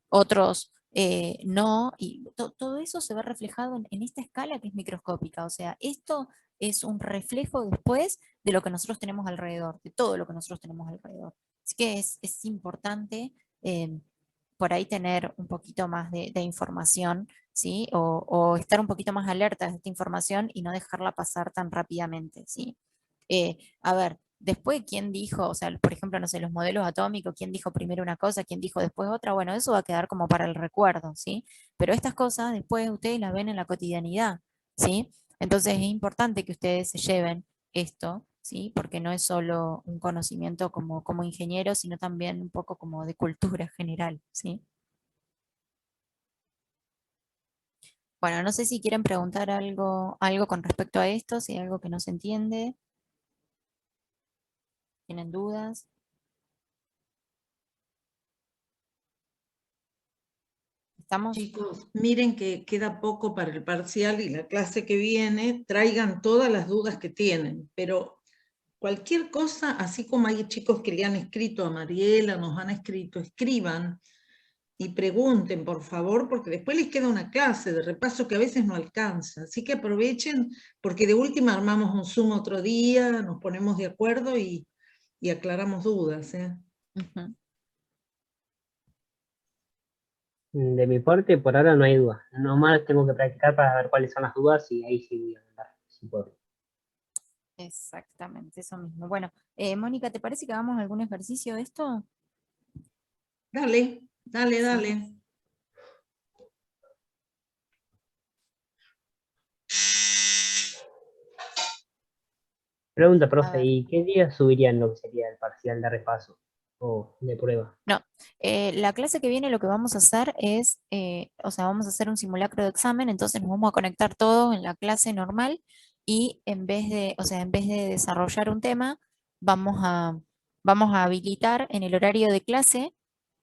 otros no? Y todo eso se ve reflejado en esta escala que es microscópica. O sea, esto es un reflejo después de lo que nosotros tenemos alrededor, de todo lo que nosotros tenemos alrededor. Así que es importante por ahí tener un poquito más de información, ¿sí? O estar un poquito más alerta de esta información y no dejarla pasar tan rápidamente, ¿sí? A ver, después, ¿quién dijo? O sea, por ejemplo, no sé, los modelos atómicos, ¿quién dijo primero una cosa, quién dijo después otra? Bueno, eso va a quedar como para el recuerdo, ¿sí? Pero estas cosas después ustedes las ven en la cotidianidad, ¿sí? Entonces es importante que ustedes se lleven esto, ¿sí? Porque no es solo un conocimiento como ingeniero, sino también un poco como de cultura general, ¿sí? Bueno, no sé si quieren preguntar algo con respecto a esto, si hay algo que no se entiende. ¿Tienen dudas? ¿Estamos? Chicos, miren que queda poco para el parcial y la clase que viene, traigan todas las dudas que tienen, pero cualquier cosa, así como hay chicos que le han escrito a Mariela, nos han escrito, escriban y pregunten, por favor, porque después les queda una clase de repaso que a veces no alcanza. Así que aprovechen, porque de última armamos un Zoom otro día, nos ponemos de acuerdo y aclaramos dudas. Ujú. De mi parte, por ahora no hay dudas. Nomás tengo que practicar para ver cuáles son las dudas y ahí sí voy a mandar, si puedo. Exactamente, eso mismo. Bueno, Mónica, ¿te parece que hagamos algún ejercicio de esto? Dale, dale, Sí. dale. Pregunta, A profe, ver. ¿y qué día subirían lo que sería el parcial de repaso o de prueba? No, la clase que viene lo que vamos a hacer es, o sea, vamos a hacer un simulacro de examen, entonces nos vamos a conectar todos en la clase normal y en vez de, o sea, en vez de desarrollar un tema, vamos a habilitar en el horario de clase,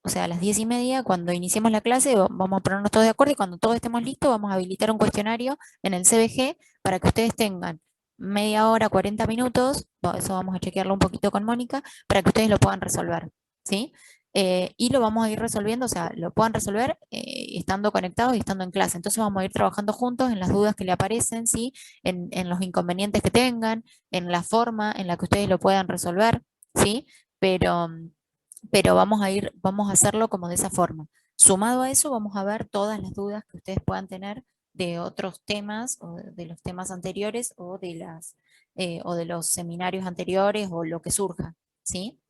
o sea, a las 10:30, cuando iniciemos la clase, vamos a ponernos todos de acuerdo y cuando todos estemos listos, vamos a habilitar un cuestionario en el CBG para que ustedes tengan media hora, 40 minutos, eso vamos a chequearlo un poquito con Mónica, para que ustedes lo puedan resolver, ¿sí? Y lo vamos a ir resolviendo, o sea, lo puedan resolver estando conectados y estando en clase. Entonces vamos a ir trabajando juntos en las dudas que le aparecen, ¿sí? En los inconvenientes que tengan, en la forma en la que ustedes lo puedan resolver, ¿sí? Pero vamos a hacerlo como de esa forma. Sumado a eso, vamos a ver todas las dudas que ustedes puedan tener de otros temas, o de los temas anteriores, o de los seminarios anteriores, o lo que surja, ¿sí?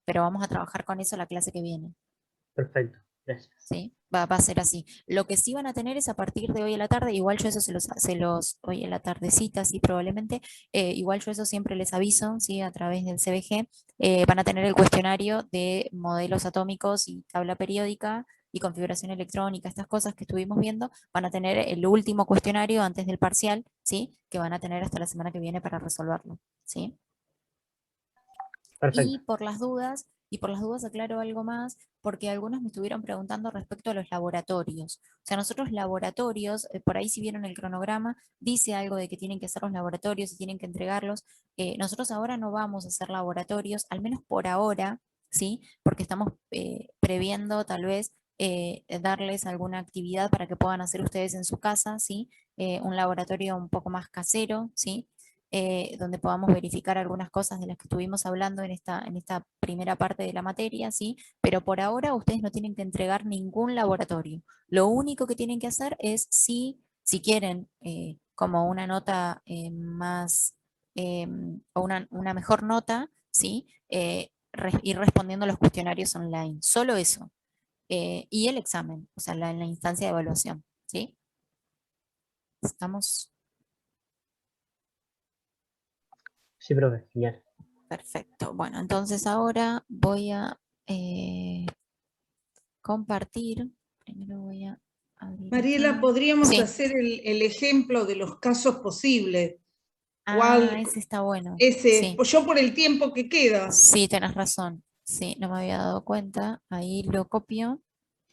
Pero vamos a trabajar con eso la clase que viene, Perfecto, gracias. ¿sí? Va a ser así. Lo que sí van a tener es a partir de hoy a la tarde, igual yo eso hoy en la tardecita, sí, probablemente, igual yo eso siempre les aviso, ¿sí? A través del CBG, van a tener el cuestionario de modelos atómicos y tabla periódica y configuración electrónica, estas cosas que estuvimos viendo, van a tener el último cuestionario antes del parcial, ¿sí? Que van a tener hasta la semana que viene para resolverlo, ¿sí? Perfecto. Y por las dudas aclaro algo más, porque algunos me estuvieron preguntando respecto a los laboratorios. O sea, nosotros laboratorios, por ahí si vieron el cronograma, dice algo de que tienen que hacer los laboratorios y tienen que entregarlos. Nosotros ahora no vamos a hacer laboratorios, al menos por ahora, ¿sí? Porque estamos previendo tal vez darles alguna actividad para que puedan hacer ustedes en su casa, ¿sí? Un laboratorio un poco más casero, ¿sí? Donde podamos verificar algunas cosas de las que estuvimos hablando en esta primera parte de la materia, ¿sí? Pero por ahora ustedes no tienen que entregar ningún laboratorio. Lo único que tienen que hacer es, si quieren, como una nota más, o una mejor nota, ¿sí? Ir respondiendo los cuestionarios online. Solo eso. Y el examen, o sea, la instancia de evaluación, ¿sí? Estamos... Sí, profe, genial. Perfecto. Bueno, entonces ahora voy a compartir. Primero voy a abrir Mariela, aquí. podríamos Sí. hacer el ejemplo de los casos posibles. Ese está bueno. Sí. Yo por el tiempo que queda. Sí, tenés razón. Sí, no me había dado cuenta. Ahí lo copio.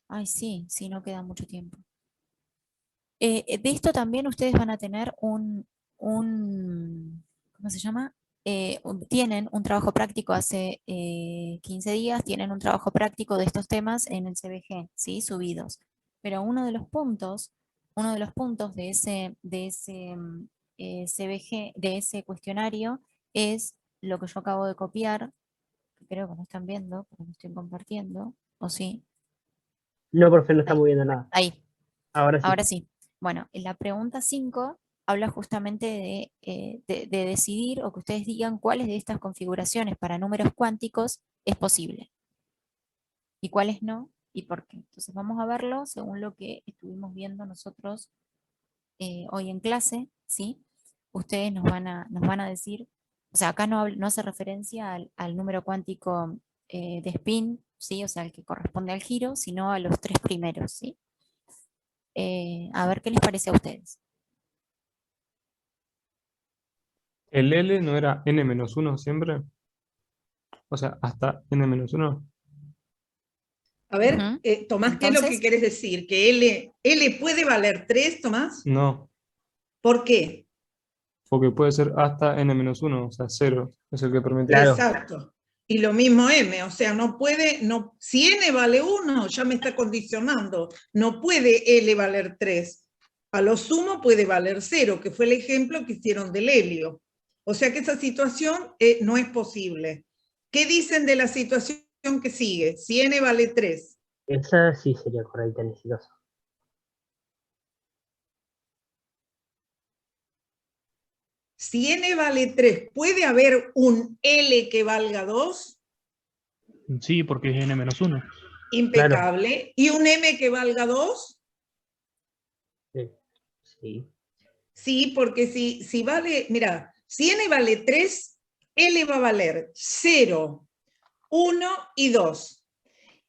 Ay, sí, no queda mucho tiempo. De esto también ustedes van a tener ¿cómo se llama? Tienen un trabajo práctico hace 15 días, tienen un trabajo práctico de estos temas en el CBG, ¿sí? Subidos. Pero uno de los puntos de ese CBG, de ese cuestionario, es lo que yo acabo de copiar, que creo que no están viendo, porque lo estoy compartiendo, ¿o sí? No, profe, no Ahí, estamos viendo nada. ahí, Ahora sí. ahora sí. Bueno, en la pregunta 5 habla justamente de decidir o que ustedes digan cuáles de estas configuraciones para números cuánticos es posible y cuáles no y por qué. Entonces vamos a verlo según lo que estuvimos viendo nosotros hoy en clase, ¿sí? Ustedes nos van a decir, o sea, acá no hace referencia al número cuántico de spin, ¿sí? O sea, el que corresponde al giro, sino a los 3 primeros, ¿sí? A ver qué les parece a ustedes. ¿El L no era n-1 siempre? O sea, hasta n-1. A ver, Ujú. Tomás, ¿qué es lo que Entonces, querés decir? ¿Que L puede valer 3, Tomás? No, ¿Por qué? porque puede ser hasta n-1, o sea, 0 es el que permite. Claro. Exacto. Y lo mismo M, o sea, no puede, no, si N vale 1, ya me está condicionando. No puede L valer 3. A lo sumo puede valer 0, que fue el ejemplo que hicieron del helio. O sea que esa situación no es posible. ¿Qué dicen de la situación que sigue? Si N vale 3. Esa sí sería correcta en ese caso. Si N vale 3, ¿puede haber un L que valga 2? Sí, porque es n-1. Impecable. ¿Y un M que valga 2? Sí. Sí, porque si vale, mira, si N vale 3, L va a valer 0, 1 y 2.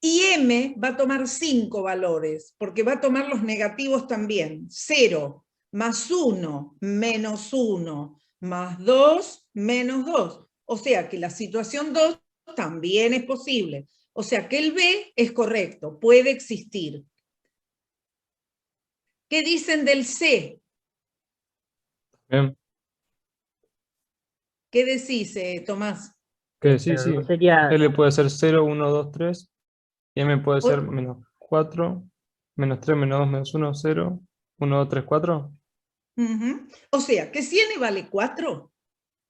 Y M va a tomar 5 valores, porque va a tomar los negativos también. 0, más 1, menos 1, más 2, menos 2. O sea que la situación 2 también es posible. O sea que el B es correcto, puede existir. ¿Qué dicen del C? Bien. ¿Qué decís, Tomás? Que sí, Pero sí. no sería. L puede ser 0, 1, 2, 3. Y M puede ser O- menos 4, menos 3, menos 2, menos 1, 0, 1, 2, 3, 4. Ujú. O sea, que si N vale 4,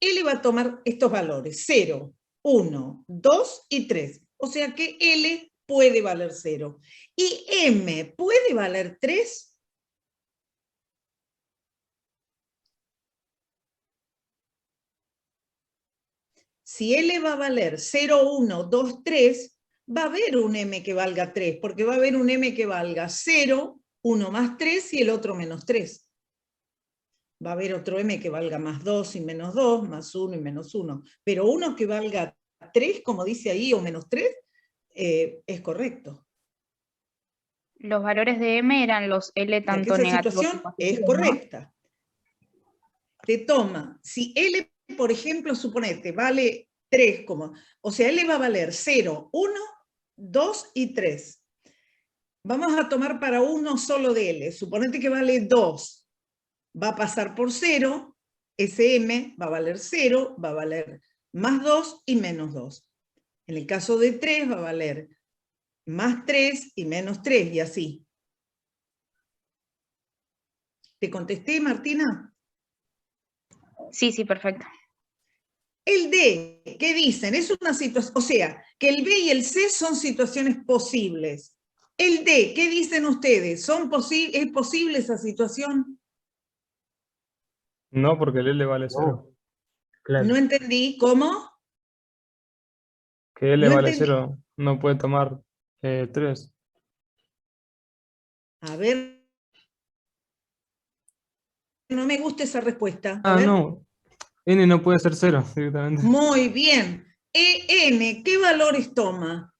L va a tomar estos valores, 0, 1, 2 y 3. O sea que L puede valer 0. ¿Y M puede valer 3? Si L va a valer 0, 1, 2, 3, va a haber un M que valga 3, porque va a haber un M que valga 0, 1 más 3 y el otro menos 3. Va a haber otro M que valga más 2 y menos 2, más 1 y menos 1. Pero uno que valga 3, como dice ahí, o menos 3, es correcto. Los valores de M eran los L O sea que tanto esa negativos y situación es positivos, ¿no? correcta. Te toma, si L, por ejemplo, suponete, vale 3, o sea, L va a valer 0, 1, 2 y 3. Vamos a tomar para uno solo de L. Suponete que vale 2. Va a pasar por 0, ese M va a valer 0, va a valer más 2 y menos 2. En el caso de 3 va a valer más 3 y menos 3 y así. ¿Te contesté, Martina? Sí, sí, perfecto. El D, ¿qué dicen? Es una situación, o sea, que el B y el C son situaciones posibles. El D, ¿qué dicen ustedes? ¿Es posible esa situación? No, porque el L vale 0. No, claro. No entendí. ¿Cómo? Que L No vale entendí. 0, no puede tomar 3. A ver. No me gusta esa respuesta. A Ah, ver. no. N no puede ser 0 directamente. Muy bien. EN, ¿qué valores toma?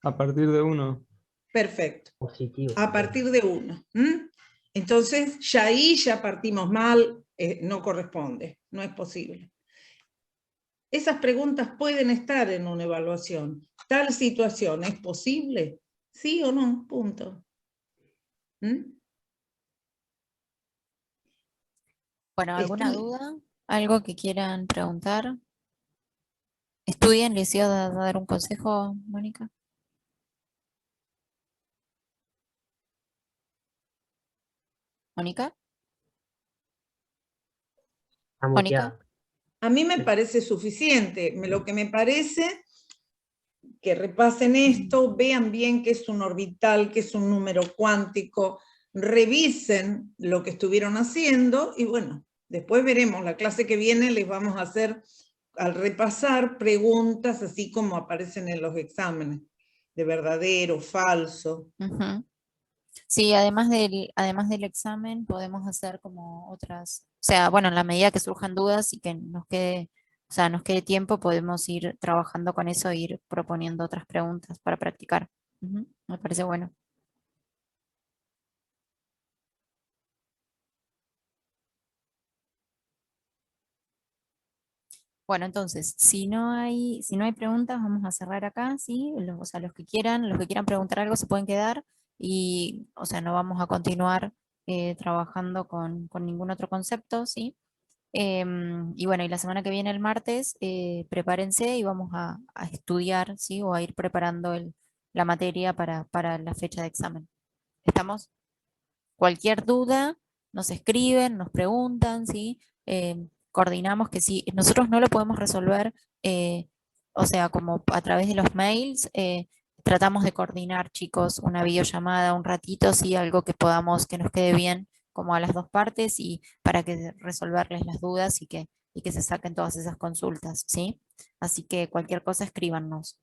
A partir de 1. Perfecto. Positivo. A partir de 1. Entonces, ya ahí ya partimos mal, no corresponde, no es posible. Esas preguntas pueden estar en una evaluación. ¿Tal situación es posible? ¿Sí o no? Punto. Bueno, ¿alguna Estu- duda? ¿Algo que quieran preguntar? Estudien, les iba a dar un consejo, Mónica. ¿Mónica? Está ¿Mónica? muteada. A mí me parece suficiente. Lo que me parece que repasen esto, vean bien qué es un orbital, qué es un número cuántico, revisen lo que estuvieron haciendo y bueno, después veremos, la clase que viene les vamos a hacer, al repasar, preguntas así como aparecen en los exámenes, de verdadero, falso. Ujú. Sí, además del examen podemos hacer como otras, o sea, bueno, en la medida que surjan dudas y que nos quede, o sea, nos quede tiempo, podemos ir trabajando con eso e ir proponiendo otras preguntas para practicar. Ujú, me parece bueno. Bueno, entonces, si no hay preguntas, vamos a cerrar acá, ¿sí? O sea, los que quieran preguntar algo se pueden quedar y, o sea, no vamos a continuar trabajando con ningún otro concepto, ¿sí? Y bueno, y la semana que viene, el martes, prepárense y vamos a estudiar, ¿sí? O a ir preparando la materia para la fecha de examen. ¿Estamos? Cualquier duda, nos escriben, nos preguntan, ¿sí? Coordinamos que si nosotros no lo podemos resolver, o sea, como a través de los mails, tratamos de coordinar, chicos, una videollamada, un ratito, sí, algo que podamos, que nos quede bien como a las dos partes y para que resolverles las dudas y que se saquen todas esas consultas, ¿sí? Así que cualquier cosa escríbanos.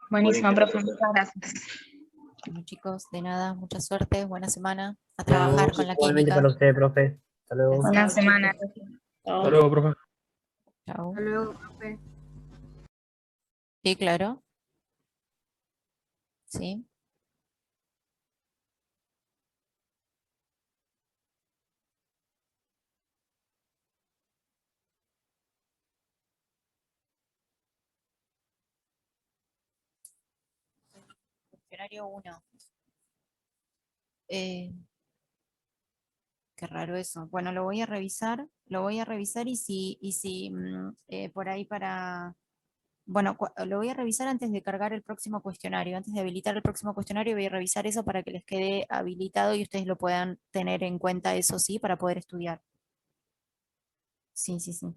Buenísimo, profe, muchas gracias. Bueno, chicos, de nada, mucha suerte, buena semana, a Nos vemos. trabajar con la Igualmente química. para usted, profe. Hasta luego. Gracias. Buena Chao, semana. chicos. Hasta luego, profe. Chao. Hasta luego, profe. Sí, claro. Sí. Cuestionario 1. Qué raro eso. Bueno, lo voy a revisar y si por ahí para... Bueno, lo voy a revisar antes de cargar el próximo cuestionario. Antes de habilitar el próximo cuestionario, voy a revisar eso para que les quede habilitado y ustedes lo puedan tener en cuenta, eso sí, para poder estudiar. Sí, sí, sí.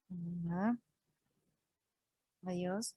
Nada. Adiós.